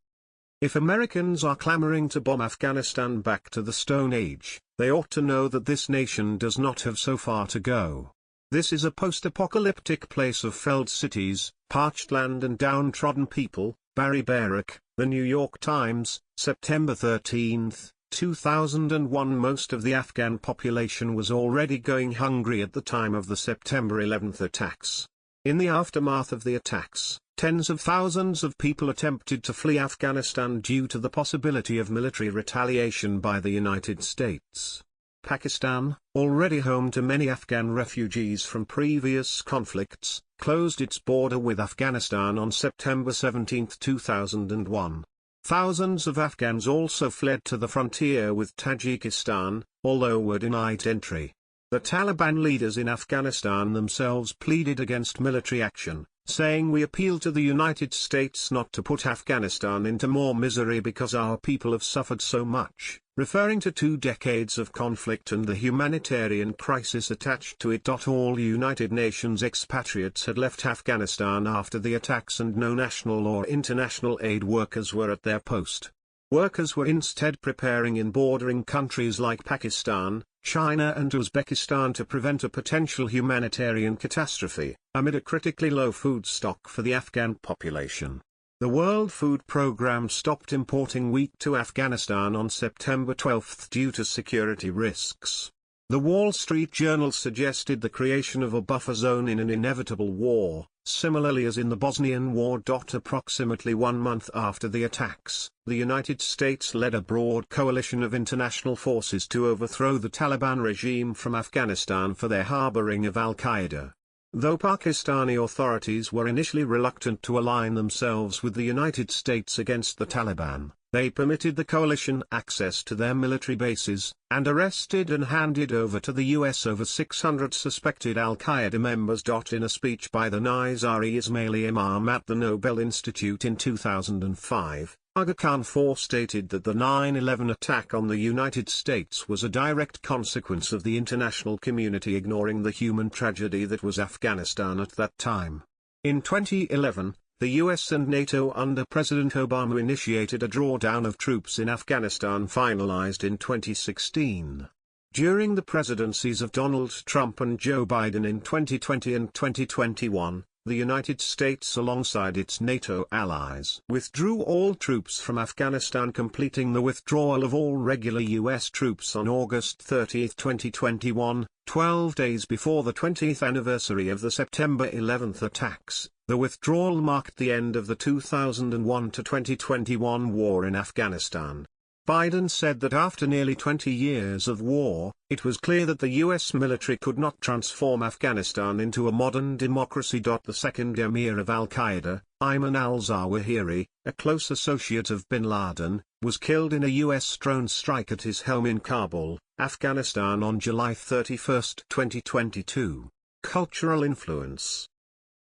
If Americans are clamoring to bomb Afghanistan back to the Stone Age, they ought to know that this nation does not have so far to go. This is a post-apocalyptic place of felled cities, parched land and downtrodden people. Barry Barrack, The New York Times, September 13, 2001. Most of the Afghan population was already going hungry at the time of the September 11 attacks. In the aftermath of the attacks, tens of thousands of people attempted to flee Afghanistan due to the possibility of military retaliation by the United States. Pakistan, already home to many Afghan refugees from previous conflicts, closed its border with Afghanistan on September 17, 2001. Thousands of Afghans also fled to the frontier with Tajikistan, although were denied entry. The Taliban leaders in Afghanistan themselves pleaded against military action, saying, "We appeal to the United States not to put Afghanistan into more misery because our people have suffered so much," referring to 2 decades of conflict and the humanitarian crisis attached to it. All United Nations expatriates had left Afghanistan after the attacks and no national or international aid workers were at their post. Workers were instead preparing in bordering countries like Pakistan, China and Uzbekistan to prevent a potential humanitarian catastrophe, amid a critically low food stock for the Afghan population. The World Food Programme stopped importing wheat to Afghanistan on September 12 due to security risks. The Wall Street Journal suggested the creation of a buffer zone in an inevitable war, similarly as in the Bosnian War. Approximately 1 month after the attacks, the United States led a broad coalition of international forces to overthrow the Taliban regime from Afghanistan for their harboring of Al-Qaeda. Though Pakistani authorities were initially reluctant to align themselves with the United States against the Taliban, they permitted the coalition access to their military bases, and arrested and handed over to the U.S. over 600 suspected Al-Qaeda members. In a speech by the Nizari Ismaili Imam at the Nobel Institute in 2005, Aga Khan stated that the 9/11 attack on the United States was a direct consequence of the international community ignoring the human tragedy that was Afghanistan at that time. In 2011, the US and NATO under President Obama initiated a drawdown of troops in Afghanistan finalized in 2016. During the presidencies of Donald Trump and Joe Biden in 2020 and 2021, the United States alongside its NATO allies withdrew all troops from Afghanistan, completing the withdrawal of all regular U.S. troops on August 30, 2021, 12 days before the 20th anniversary of the September 11 attacks. The withdrawal marked the end of the 2001 to 2021 war in Afghanistan. Biden said that after nearly 20 years of war, it was clear that the U.S. military could not transform Afghanistan into a modern democracy. The second emir of Al-Qaeda, Ayman al-Zawahiri, a close associate of bin Laden, was killed in a U.S. drone strike at his home in Kabul, Afghanistan on July 31, 2022. Cultural influence.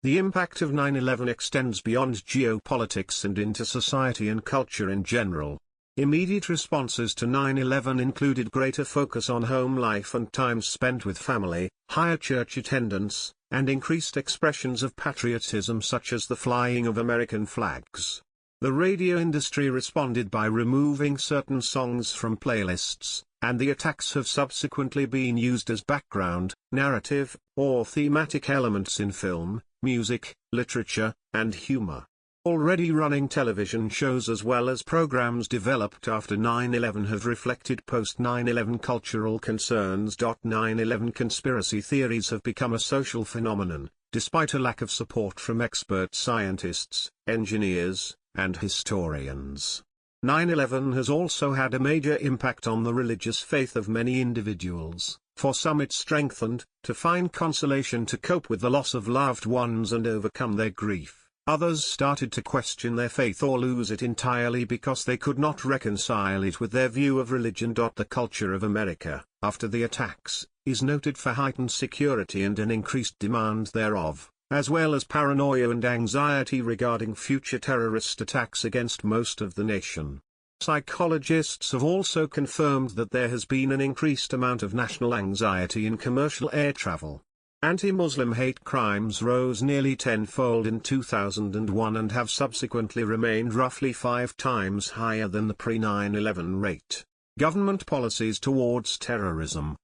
The impact of 9/11 extends beyond geopolitics and into society and culture in general. Immediate responses to 9/11 included greater focus on home life and time spent with family, higher church attendance, and increased expressions of patriotism such as the flying of American flags. The radio industry responded by removing certain songs from playlists, and the attacks have subsequently been used as background, narrative, or thematic elements in film, music, literature, and humor. Already running television shows as well as programs developed after 9/11 have reflected post-9/11 cultural concerns. 9/11 conspiracy theories have become a social phenomenon, despite a lack of support from expert scientists, engineers, and historians. 9/11 has also had a major impact on the religious faith of many individuals. For some it strengthened, to find consolation to cope with the loss of loved ones and overcome their grief. Others started to question their faith or lose it entirely because they could not reconcile it with their view of religion. The culture of America, after the attacks, is noted for heightened security and an increased demand thereof, as well as paranoia and anxiety regarding future terrorist attacks against most of the nation. Psychologists have also confirmed that there has been an increased amount of national anxiety in commercial air travel. Anti-Muslim hate crimes rose nearly tenfold in 2001 and have subsequently remained roughly 5 times higher than the pre-9/11 rate. Government policies towards terrorism.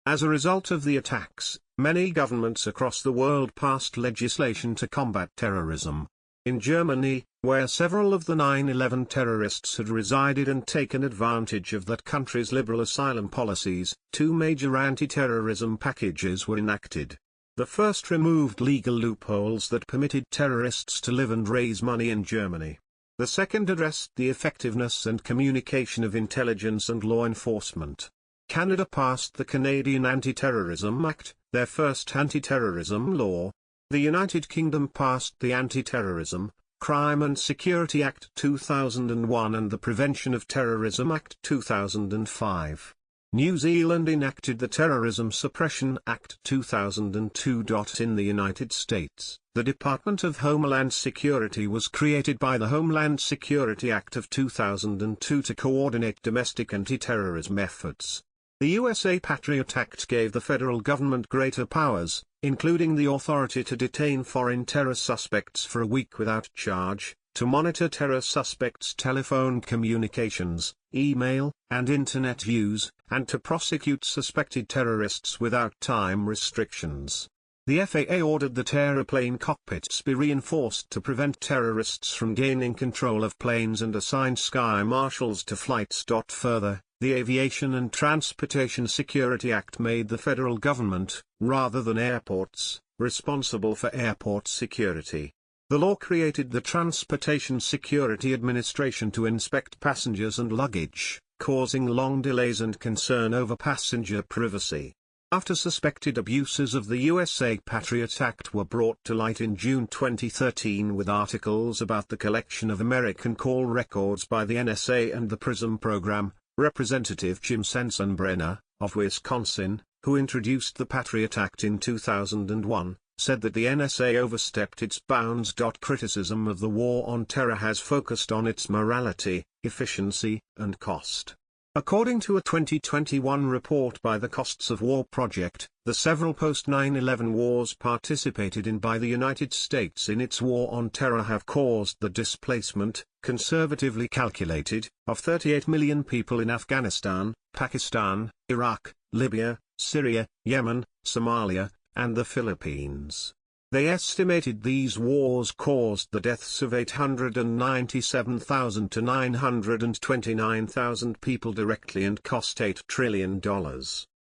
As a result of the attacks, many governments across the world passed legislation to combat terrorism. In Germany, where several of the 9/11 terrorists had resided and taken advantage of that country's liberal asylum policies, 2 major anti-terrorism packages were enacted. The first removed legal loopholes that permitted terrorists to live and raise money in Germany. The second addressed the effectiveness and communication of intelligence and law enforcement. Canada passed the Canadian Anti-Terrorism Act, their first anti-terrorism law. The United Kingdom passed the Anti-Terrorism, Crime and Security Act 2001 and the Prevention of Terrorism Act 2005. New Zealand enacted the Terrorism Suppression Act 2002. In the United States, the Department of Homeland Security was created by the Homeland Security Act of 2002 to coordinate domestic anti-terrorism efforts. The USA Patriot Act gave the federal government greater powers, including the authority to detain foreign terror suspects for a week without charge, to monitor terror suspects' telephone communications, email, and internet views, and to prosecute suspected terrorists without time restrictions. The FAA ordered that aeroplane cockpits be reinforced to prevent terrorists from gaining control of planes and assigned sky marshals to flights. Further, the Aviation and Transportation Security Act made the federal government, rather than airports, responsible for airport security. The law created the Transportation Security Administration to inspect passengers and luggage, causing long delays and concern over passenger privacy. After suspected abuses of the USA Patriot Act were brought to light in June 2013 with articles about the collection of American call records by the NSA and the PRISM program, Representative Jim Sensenbrenner, of Wisconsin, who introduced the Patriot Act in 2001, said that the NSA overstepped its bounds. Criticism of the war on terror has focused on its morality, efficiency, and cost. According to a 2021 report by the Costs of War Project, the several post-9/11 wars participated in by the United States in its war on terror have caused the displacement, conservatively calculated, of 38 million people in Afghanistan, Pakistan, Iraq, Libya, Syria, Yemen, Somalia, and the Philippines. They estimated these wars caused the deaths of 897,000 to 929,000 people directly and cost $8 trillion.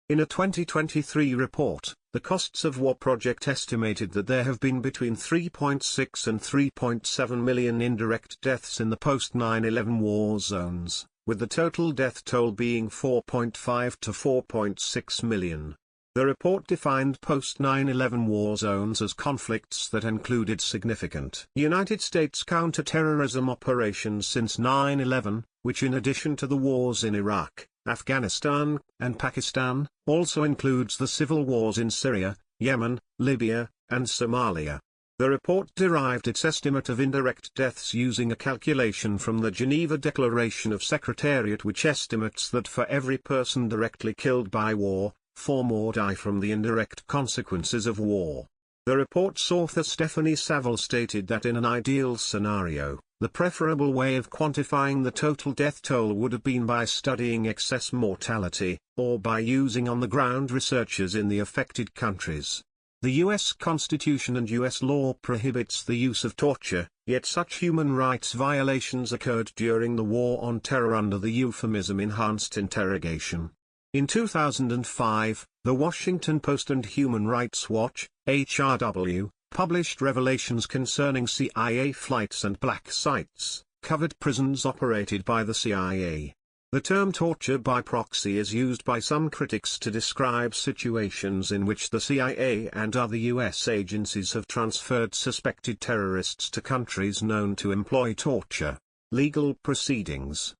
In a 2023 report, the Costs of War Project estimated that there have been between 3.6 and 3.7 million indirect deaths in the post-9/11 war zones, with the total death toll being 4.5 to 4.6 million. The report defined post-9/11 war zones as conflicts that included significant United States counterterrorism operations since 9/11, which in addition to the wars in Iraq, Afghanistan, and Pakistan, also includes the civil wars in Syria, Yemen, Libya, and Somalia. The report derived its estimate of indirect deaths using a calculation from the Geneva Declaration of Secretariat, which estimates that for every person directly killed by war, 4 more die from the indirect consequences of war. The report's author Stephanie Saville stated that in an ideal scenario, the preferable way of quantifying the total death toll would have been by studying excess mortality, or by using on-the-ground researchers in the affected countries. The U.S. Constitution and U.S. law prohibits the use of torture, yet such human rights violations occurred during the war on terror under the euphemism enhanced interrogation. In 2005, The Washington Post and Human Rights Watch, HRW, published revelations concerning CIA flights and black sites, covered prisons operated by the CIA. The term torture by proxy is used by some critics to describe situations in which the CIA and other U.S. agencies have transferred suspected terrorists to countries known to employ torture. Legal proceedings.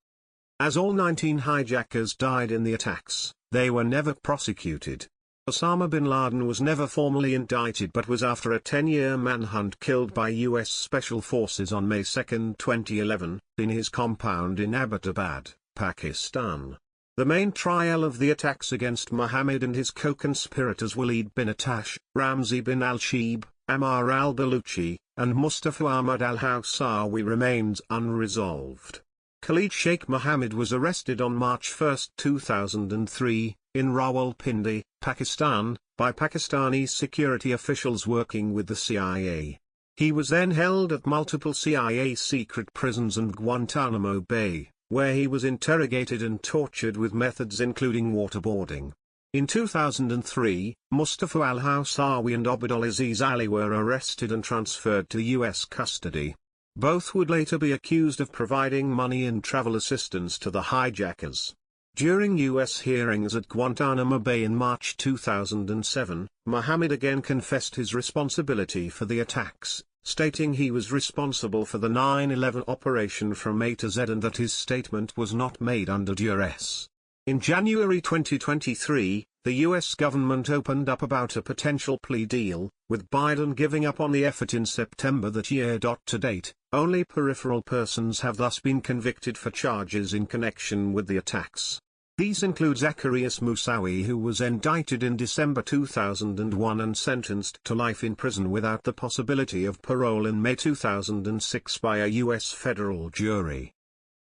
As all 19 hijackers died in the attacks, they were never prosecuted. Osama bin Laden was never formally indicted but was after a 10-year manhunt killed by U.S. Special Forces on May 2, 2011, in his compound in Abbottabad, Pakistan. The main trial of the attacks against Mohammed and his co-conspirators Walid bin Attash, Ramzi bin al-Shibh, Ammar al-Baluchi, and Mustafa Ahmad al-Hawsawi remains unresolved. Khalid Sheikh Mohammed was arrested on March 1, 2003, in Rawalpindi, Pakistan, by Pakistani security officials working with the CIA. He was then held at multiple CIA secret prisons and Guantanamo Bay, where he was interrogated and tortured with methods including waterboarding. In 2003, Mustafa al-Hawsawi and Abdulaziz Ali were arrested and transferred to U.S. custody. Both would later be accused of providing money and travel assistance to the hijackers. During U.S. hearings at Guantanamo Bay in March 2007, Mohammed again confessed his responsibility for the attacks, stating he was responsible for the 9/11 operation from A to Z and that his statement was not made under duress. In January 2023, the U.S. government opened up about a potential plea deal, with Biden giving up on the effort in September that year. To date, only peripheral persons have thus been convicted for charges in connection with the attacks. These include Zacarias Moussaoui, who was indicted in December 2001 and sentenced to life in prison without the possibility of parole in May 2006 by a U.S. federal jury.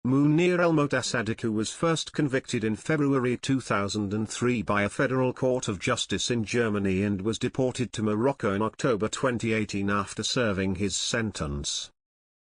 Munir al-Motasadiq, who was first convicted in February 2003 by a federal court of justice in Germany and was deported to Morocco in October 2018 after serving his sentence.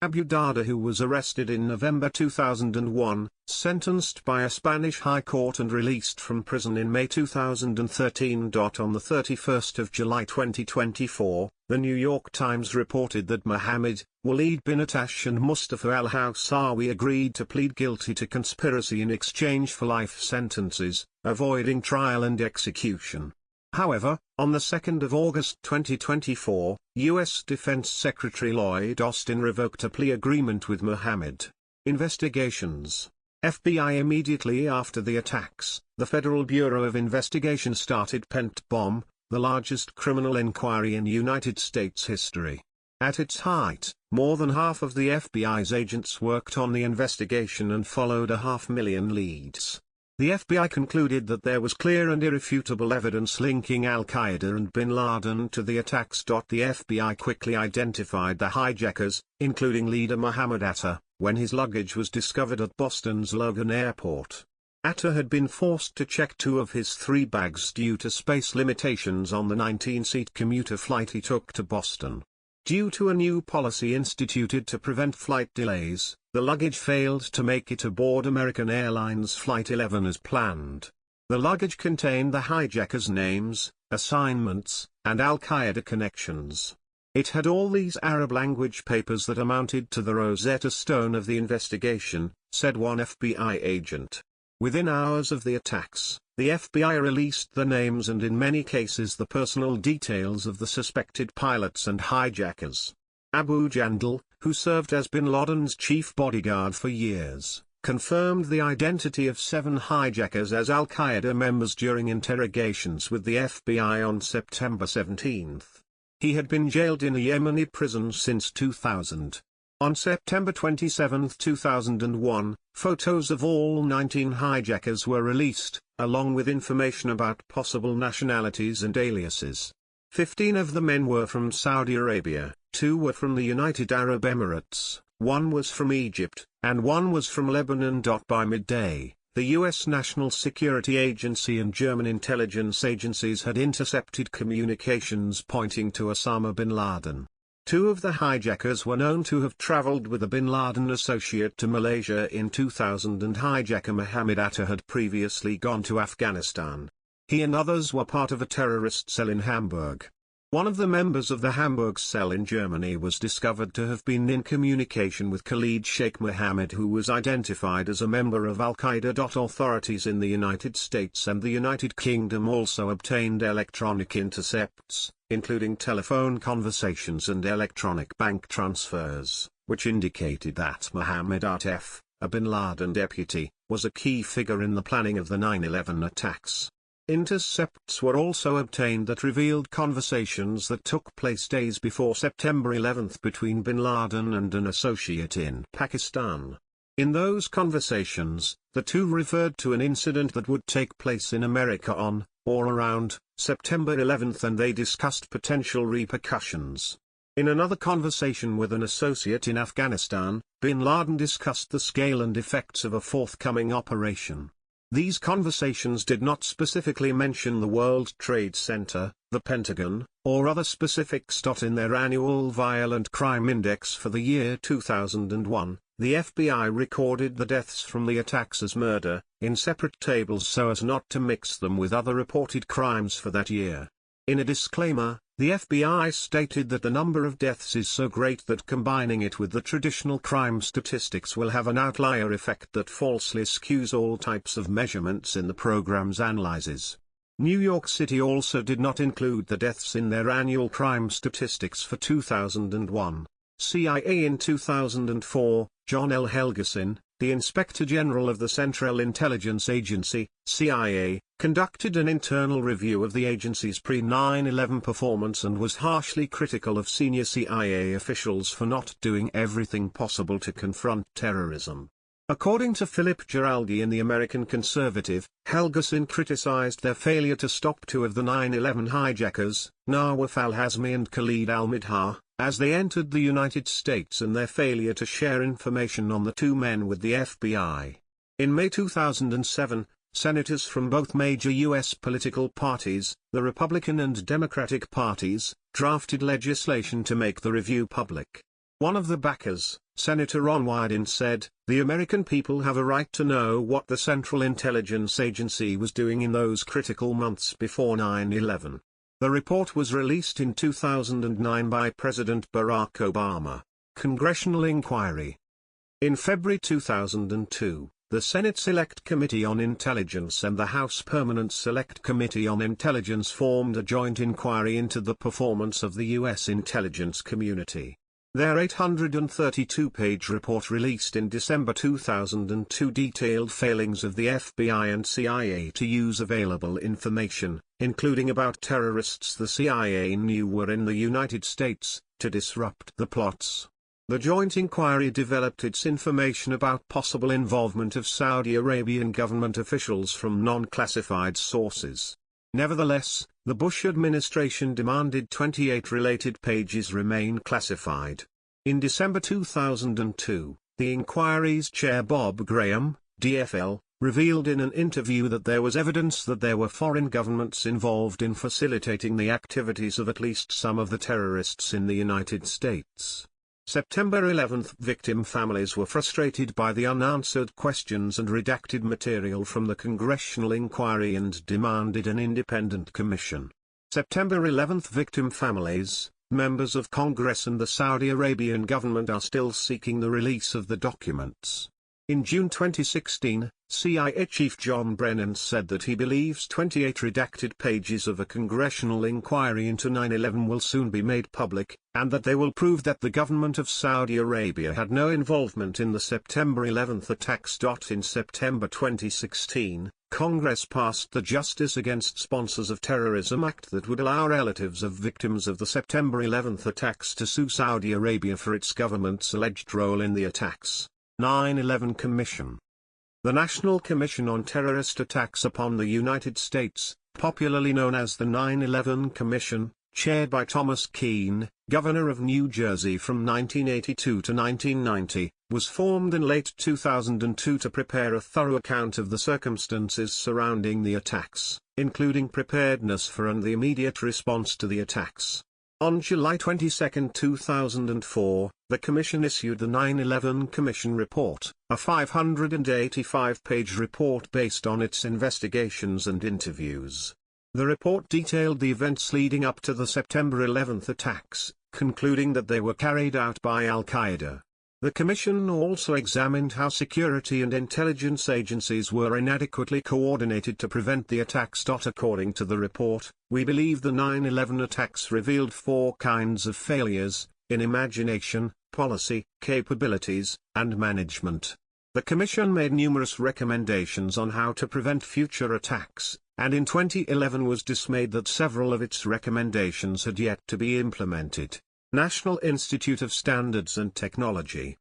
Abu Darda, who was arrested in November 2001, sentenced by a Spanish high court and released from prison in May 2013. On the 31st of July 2024, the New York Times reported that Mohammed, Walid bin Attash and Mustafa al-Hawsawi agreed to plead guilty to conspiracy in exchange for life sentences, avoiding trial and execution. However, on the 2nd of August 2024, U.S. Defense Secretary Lloyd Austin revoked a plea agreement with Mohammed. Investigations. FBI. Immediately after the attacks, the Federal Bureau of Investigation started Pent Bomb, the largest criminal inquiry in United States history. At its height, more than half of the FBI's agents worked on the investigation and followed 500,000 leads. The FBI concluded that there was clear and irrefutable evidence linking Al-Qaeda and bin Laden to the attacks. The FBI quickly identified the hijackers, including leader Mohammed Atta, when his luggage was discovered at Boston's Logan Airport. Atta had been forced to check 2 of his 3 bags due to space limitations on the 19-seat commuter flight he took to Boston. Due to a new policy instituted to prevent flight delays, the luggage failed to make it aboard American Airlines Flight 11 as planned. The luggage contained the hijackers' names, assignments, and Al-Qaeda connections. It had all these Arab language papers that amounted to the Rosetta Stone of the investigation, said one FBI agent. Within hours of the attacks, the FBI released the names and in many cases the personal details of the suspected pilots and hijackers. Abu Jandal, who served as bin Laden's chief bodyguard for years, confirmed the identity of 7 hijackers as Al-Qaeda members during interrogations with the FBI on September 17. He had been jailed in a Yemeni prison since 2000. On September 27, 2001, photos of all 19 hijackers were released, along with information about possible nationalities and aliases. 15 of the men were from Saudi Arabia, 2 were from the United Arab Emirates, 1 was from Egypt, and 1 was from Lebanon. By midday, the U.S. National Security Agency and German intelligence agencies had intercepted communications pointing to Osama bin Laden. 2 of the hijackers were known to have traveled with a bin Laden associate to Malaysia in 2000 and hijacker Mohammed Atta had previously gone to Afghanistan. He and others were part of a terrorist cell in Hamburg. One of the members of the Hamburg cell in Germany was discovered to have been in communication with Khalid Sheikh Mohammed, who was identified as a member of Al-Qaeda. Authorities in the United States and the United Kingdom also obtained electronic intercepts, including telephone conversations and electronic bank transfers, which indicated that Mohammed Atta, a bin Laden deputy, was a key figure in the planning of the 9/11 attacks. Intercepts were also obtained that revealed conversations that took place days before September 11 between bin Laden and an associate in Pakistan. In those conversations, the two referred to an incident that would take place in America on, or around, September 11 and they discussed potential repercussions. In another conversation with an associate in Afghanistan, bin Laden discussed the scale and effects of a forthcoming operation. These conversations did not specifically mention the World Trade Center, the Pentagon, or other specifics. In their annual Violent Crime Index for the year 2001, the FBI recorded the deaths from the attacks as murder, in separate tables so as not to mix them with other reported crimes for that year. In a disclaimer, the FBI stated that the number of deaths is so great that combining it with the traditional crime statistics will have an outlier effect that falsely skews all types of measurements in the program's analyses. New York City also did not include the deaths in their annual crime statistics for 2001. CIA in 2004, John L. Helgerson, the Inspector General of the Central Intelligence Agency, CIA, conducted an internal review of the agency's pre-9/11 performance and was harshly critical of senior CIA officials for not doing everything possible to confront terrorism. According to Philip Giraldi in The American Conservative, Helgerson criticized their failure to stop 2 of the 9/11 hijackers, Nawaf al-Hazmi and Khalid al-Midha, as they entered the United States and their failure to share information on the two men with the FBI. In May 2007, senators from both major U.S. political parties, the Republican and Democratic parties, drafted legislation to make the review public. One of the backers, Senator Ron Wyden, said, "The American people have a right to know what the Central Intelligence Agency was doing in those critical months before 9/11. The report was released in 2009 by President Barack Obama. Congressional inquiry. In February 2002, the Senate Select Committee on Intelligence and the House Permanent Select Committee on Intelligence formed a joint inquiry into the performance of the U.S. intelligence community. Their 832-page report released in December 2002 detailed failings of the FBI and CIA to use available information, including about terrorists the CIA knew were in the United States, to disrupt the plots. The joint inquiry developed its information about possible involvement of Saudi Arabian government officials from non-classified sources. Nevertheless, the Bush administration demanded 28 related pages remain classified. In December 2002, the inquiry's chair Bob Graham, DFL, revealed in an interview that there was evidence that there were foreign governments involved in facilitating the activities of at least some of the terrorists in the United States. September 11, victim families were frustrated by the unanswered questions and redacted material from the congressional inquiry and demanded an independent commission. September 11, victim families, members of Congress and the Saudi Arabian government are still seeking the release of the documents. In June 2016, CIA Chief John Brennan said that he believes 28 redacted pages of a congressional inquiry into 9/11 will soon be made public, and that they will prove that the government of Saudi Arabia had no involvement in the September 11 attacks. In September 2016, Congress passed the Justice Against Sponsors of Terrorism Act that would allow relatives of victims of the September 11 attacks to sue Saudi Arabia for its government's alleged role in the attacks. 9/11 Commission. The National Commission on Terrorist Attacks upon the United States, popularly known as the 9/11 Commission, chaired by Thomas Keane, governor of New Jersey from 1982 to 1990, was formed in late 2002 to prepare a thorough account of the circumstances surrounding the attacks, including preparedness for and the immediate response to the attacks. On July 22, 2004, the Commission issued the 9/11 Commission Report, a 585-page report based on its investigations and interviews. The report detailed the events leading up to the September 11 attacks, concluding that they were carried out by Al-Qaeda. The Commission also examined how security and intelligence agencies were inadequately coordinated to prevent the attacks. According to the report, we believe the 9/11 attacks revealed four kinds of failures: in imagination, policy, capabilities, and management. The Commission made numerous recommendations on how to prevent future attacks, and in 2011 was dismayed that several of its recommendations had yet to be implemented. National Institute of Standards and Technology.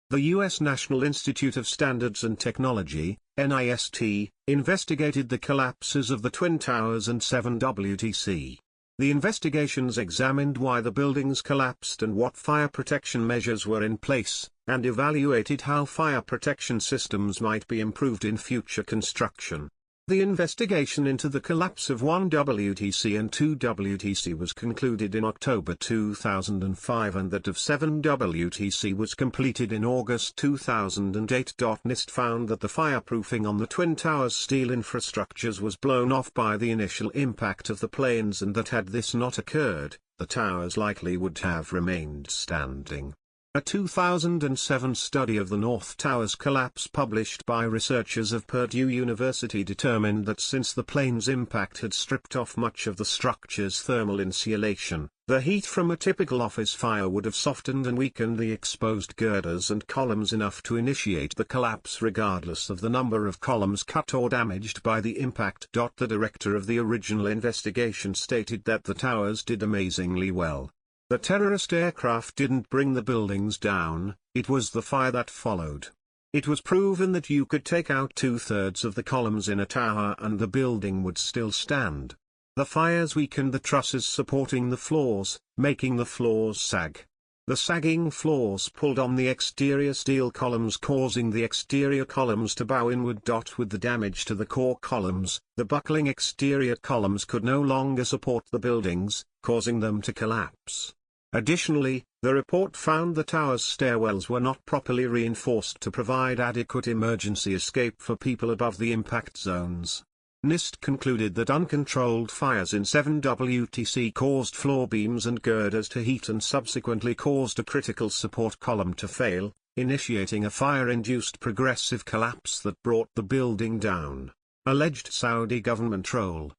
The U.S. National Institute of Standards and Technology, NIST, investigated the collapses of the Twin Towers and 7 WTC. The investigations examined why the buildings collapsed and what fire protection measures were in place, and evaluated how fire protection systems might be improved in future construction. The investigation into the collapse of 1 WTC and 2 WTC was concluded in October 2005 and that of 7 WTC was completed in August 2008. NIST found that the fireproofing on the Twin Towers steel infrastructures was blown off by the initial impact of the planes and that had this not occurred, the towers likely would have remained standing. A 2007 study of the North Tower's collapse published by researchers of Purdue University determined that since the plane's impact had stripped off much of the structure's thermal insulation, the heat from a typical office fire would have softened and weakened the exposed girders and columns enough to initiate the collapse regardless of the number of columns cut or damaged by the impact. The director of the original investigation stated that the towers did amazingly well. The terrorist aircraft didn't bring the buildings down, it was the fire that followed. It was proven that you could take out 2/3 of the columns in a tower and the building would still stand. The fires weakened the trusses supporting the floors, making the floors sag. The sagging floors pulled on the exterior steel columns, causing the exterior columns to bow inward. With the damage to the core columns, the buckling exterior columns could no longer support the buildings, causing them to collapse. Additionally, the report found the tower's stairwells were not properly reinforced to provide adequate emergency escape for people above the impact zones. NIST concluded that uncontrolled fires in 7WTC caused floor beams and girders to heat and subsequently caused a critical support column to fail, initiating a fire-induced progressive collapse that brought the building down. Alleged Saudi government role.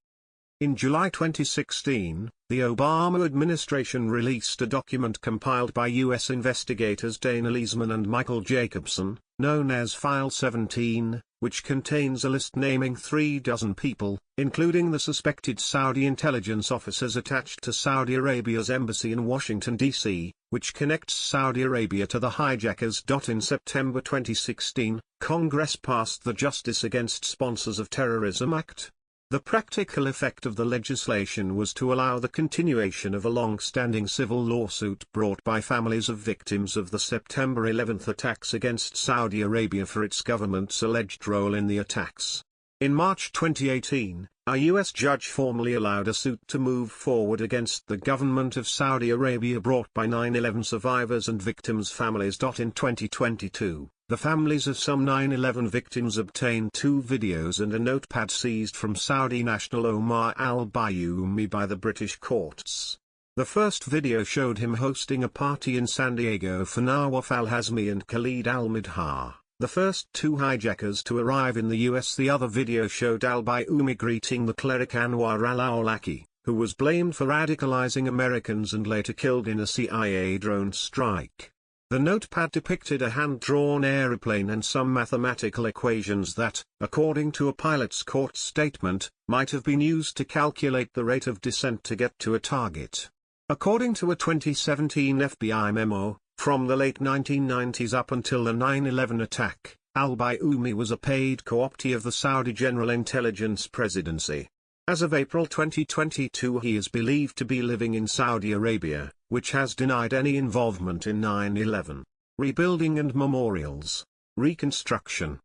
In July 2016, the Obama administration released a document compiled by U.S. investigators Dana Leesman and Michael Jacobson, known as File 17, which contains a list naming 36 people, including the suspected Saudi intelligence officers attached to Saudi Arabia's embassy in Washington, D.C., which connects Saudi Arabia to the hijackers. In September 2016, Congress passed the Justice Against Sponsors of Terrorism Act. The practical effect of the legislation was to allow the continuation of a long-standing civil lawsuit brought by families of victims of the September 11 attacks against Saudi Arabia for its government's alleged role in the attacks. In March 2018, a U.S. judge formally allowed a suit to move forward against the government of Saudi Arabia brought by 9/11 survivors and victims' families. In 2022, the families of some 9/11 victims obtained 2 videos and a notepad seized from Saudi national Omar al-Bayoumi by the British courts. The first video showed him hosting a party in San Diego for Nawaf al-Hazmi and Khalid al-Midha, the first 2 hijackers to arrive in the US. The other video showed al-Bayoumi greeting the cleric Anwar al-Awlaki, who was blamed for radicalizing Americans and later killed in a CIA drone strike. The notepad depicted a hand-drawn aeroplane and some mathematical equations that, according to a pilot's court statement, might have been used to calculate the rate of descent to get to a target. According to a 2017 FBI memo, from the late 1990s up until the 9/11 attack, al-Bayoumi was a paid co-optee of the Saudi General Intelligence Presidency. As of April 2022, he is believed to be living in Saudi Arabia, which has denied any involvement in 9/11. Rebuilding and memorials. Reconstruction.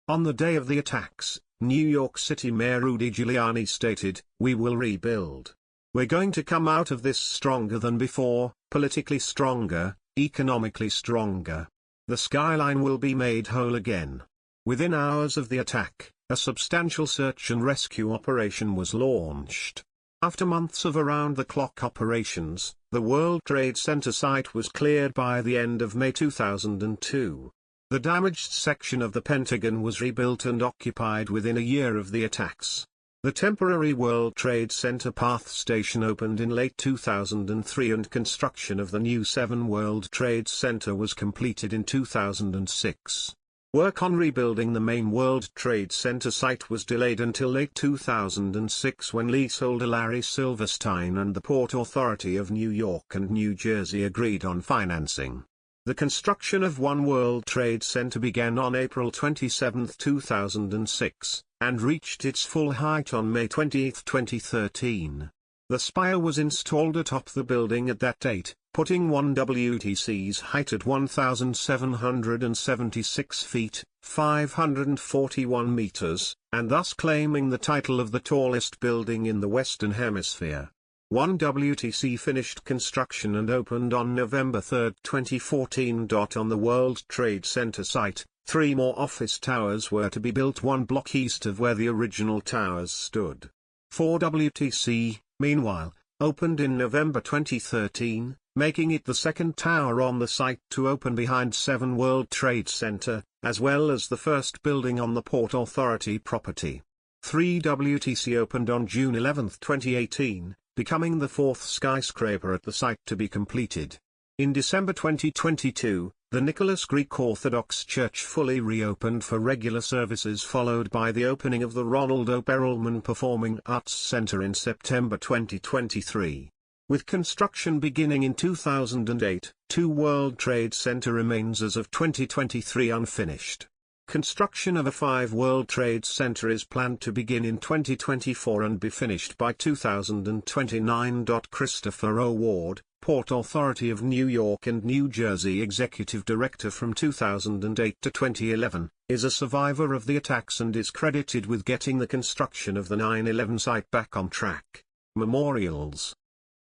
On the day of the attacks, New York City Mayor Rudy Giuliani stated, "We will rebuild. We're going to come out of this stronger than before, politically stronger, economically stronger. The skyline will be made whole again." Within hours of the attack, a substantial search and rescue operation was launched. After months of around-the-clock operations, the World Trade Center site was cleared by the end of May 2002. The damaged section of the Pentagon was rebuilt and occupied within a year of the attacks. The temporary World Trade Center Path Station opened in late 2003 and construction of the new 7 World Trade Center was completed in 2006. Work on rebuilding the main World Trade Center site was delayed until late 2006 when leaseholder Larry Silverstein and the Port Authority of New York and New Jersey agreed on financing. The construction of One World Trade Center began on April 27, 2006, and reached its full height on May 20, 2013. The spire was installed atop the building at that date, putting 1WTC's height at 1,776 feet, 541 meters, and thus claiming the title of the tallest building in the Western Hemisphere. 1WTC finished construction and opened on November 3, 2014. On the World Trade Center site, 3 more office towers were to be built 1 block east of where the original towers stood. 4WTC, meanwhile, opened in November 2013, making it the second tower on the site to open behind 7 World Trade Center, as well as the first building on the Port Authority property. 3WTC opened on June 11, 2018, becoming the 4th skyscraper at the site to be completed. In December 2022, the Nicholas Greek Orthodox Church fully reopened for regular services, followed by the opening of the Ronald O. Perelman Performing Arts Center in September 2023. With construction beginning in 2008, 2 World Trade Center remains as of 2023 unfinished. Construction of a 5 World Trade Center is planned to begin in 2024 and be finished by 2029. Christopher O. Ward, Port Authority of New York and New Jersey Executive Director from 2008 to 2011, is a survivor of the attacks and is credited with getting the construction of the 9/11 site back on track. Memorials.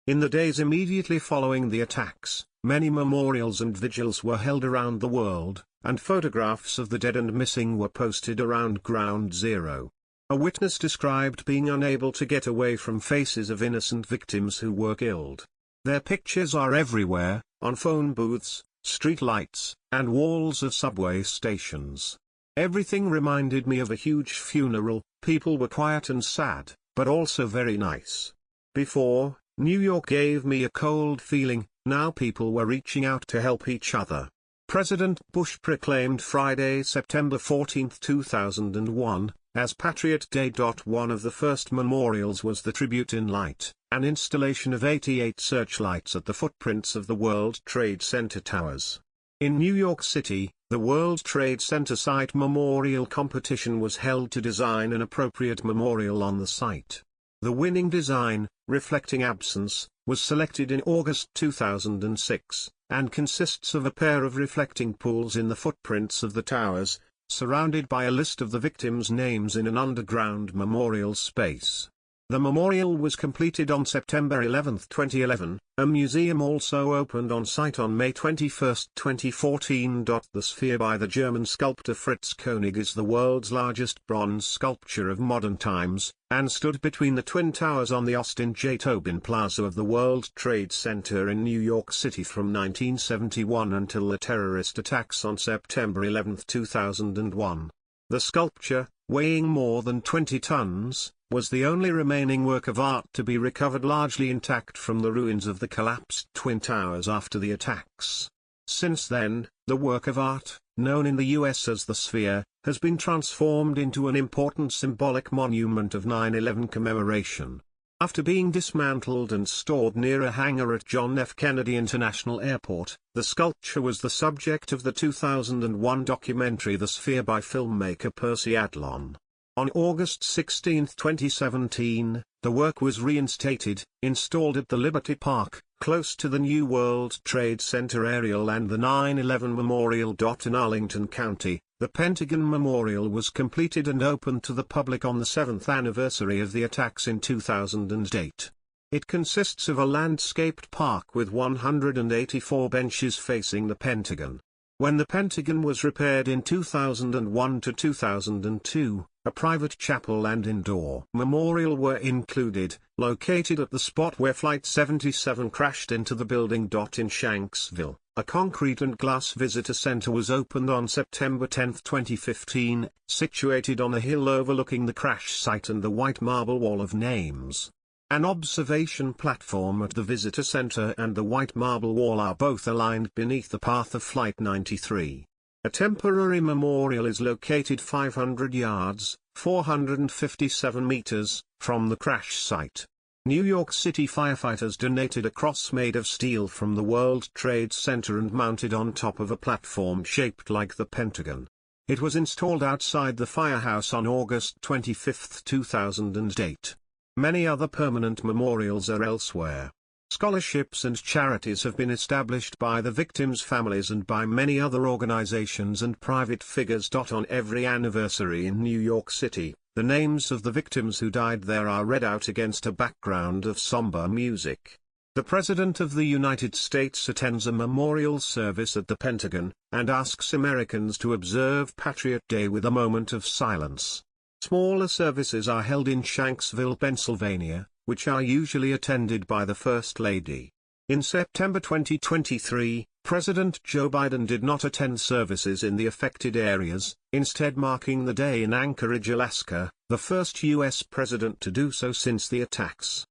In the days immediately following the attacks, many memorials and vigils were held around the world, and photographs of the dead and missing were posted around Ground Zero. A witness described being unable to get away from faces of innocent victims who were killed. Their pictures are everywhere, on phone booths, street lights, and walls of subway stations. Everything reminded me of a huge funeral. People were quiet and sad, but also very nice. Before, New York gave me a cold feeling. Now people were reaching out to help each other. President Bush proclaimed Friday, September 14, 2001, as Patriot Day. One of the first memorials was the Tribute in Light, an installation of 88 searchlights at the footprints of the World Trade Center towers. In New York City, the World Trade Center Site Memorial Competition was held to design an appropriate memorial on the site. The winning design, reflecting absence, was selected in August 2006, and consists of a pair of reflecting pools in the footprints of the towers, surrounded by a list of the victims' names in an underground memorial space. The memorial was completed on September 11, 2011. A museum also opened on site on May 21, 2014. The Sphere by the German sculptor Fritz Koenig is the world's largest bronze sculpture of modern times, and stood between the Twin Towers on the Austin J. Tobin Plaza of the World Trade Center in New York City from 1971 until the terrorist attacks on September 11, 2001. The sculpture, weighing more than 20 tons, was the only remaining work of art to be recovered largely intact from the ruins of the collapsed Twin Towers after the attacks. Since then, the work of art, known in the US as the Sphere, has been transformed into an important symbolic monument of 9/11 commemoration. After being dismantled and stored near a hangar at John F. Kennedy International Airport, the sculpture was the subject of the 2001 documentary The Sphere by filmmaker Percy Adlon. On August 16, 2017, the work was reinstated, installed at the Liberty Park, close to the new World Trade Center aerial and the 9/11 Memorial. In Arlington County, the Pentagon Memorial was completed and opened to the public on the 7th anniversary of the attacks in 2008. It consists of a landscaped park with 184 benches facing the Pentagon. When the Pentagon was repaired in 2001 to 2002, a private chapel and indoor memorial were included, located at the spot where Flight 77 crashed into the building. In Shanksville, a concrete and glass visitor center was opened on September 10, 2015, situated on a hill overlooking the crash site and the White Marble Wall of Names. An observation platform at the visitor center and the White Marble Wall are both aligned beneath the path of Flight 93. A temporary memorial is located 500 yards, 457 meters, from the crash site. New York City firefighters donated a cross made of steel from the World Trade Center and mounted on top of a platform shaped like the Pentagon. It was installed outside the firehouse on August 25, 2008. Many other permanent memorials are elsewhere. Scholarships and charities have been established by the victims' families and by many other organizations and private figures. On every anniversary in New York City, the names of the victims who died there are read out against a background of somber music. The President of the United States attends a memorial service at the Pentagon, and asks Americans to observe Patriot Day with a moment of silence. Smaller services are held in Shanksville, Pennsylvania, which are usually attended by the First Lady. In September 2023, President Joe Biden did not attend services in the affected areas, instead marking the day in Anchorage, Alaska, the first U.S. president to do so since the attacks.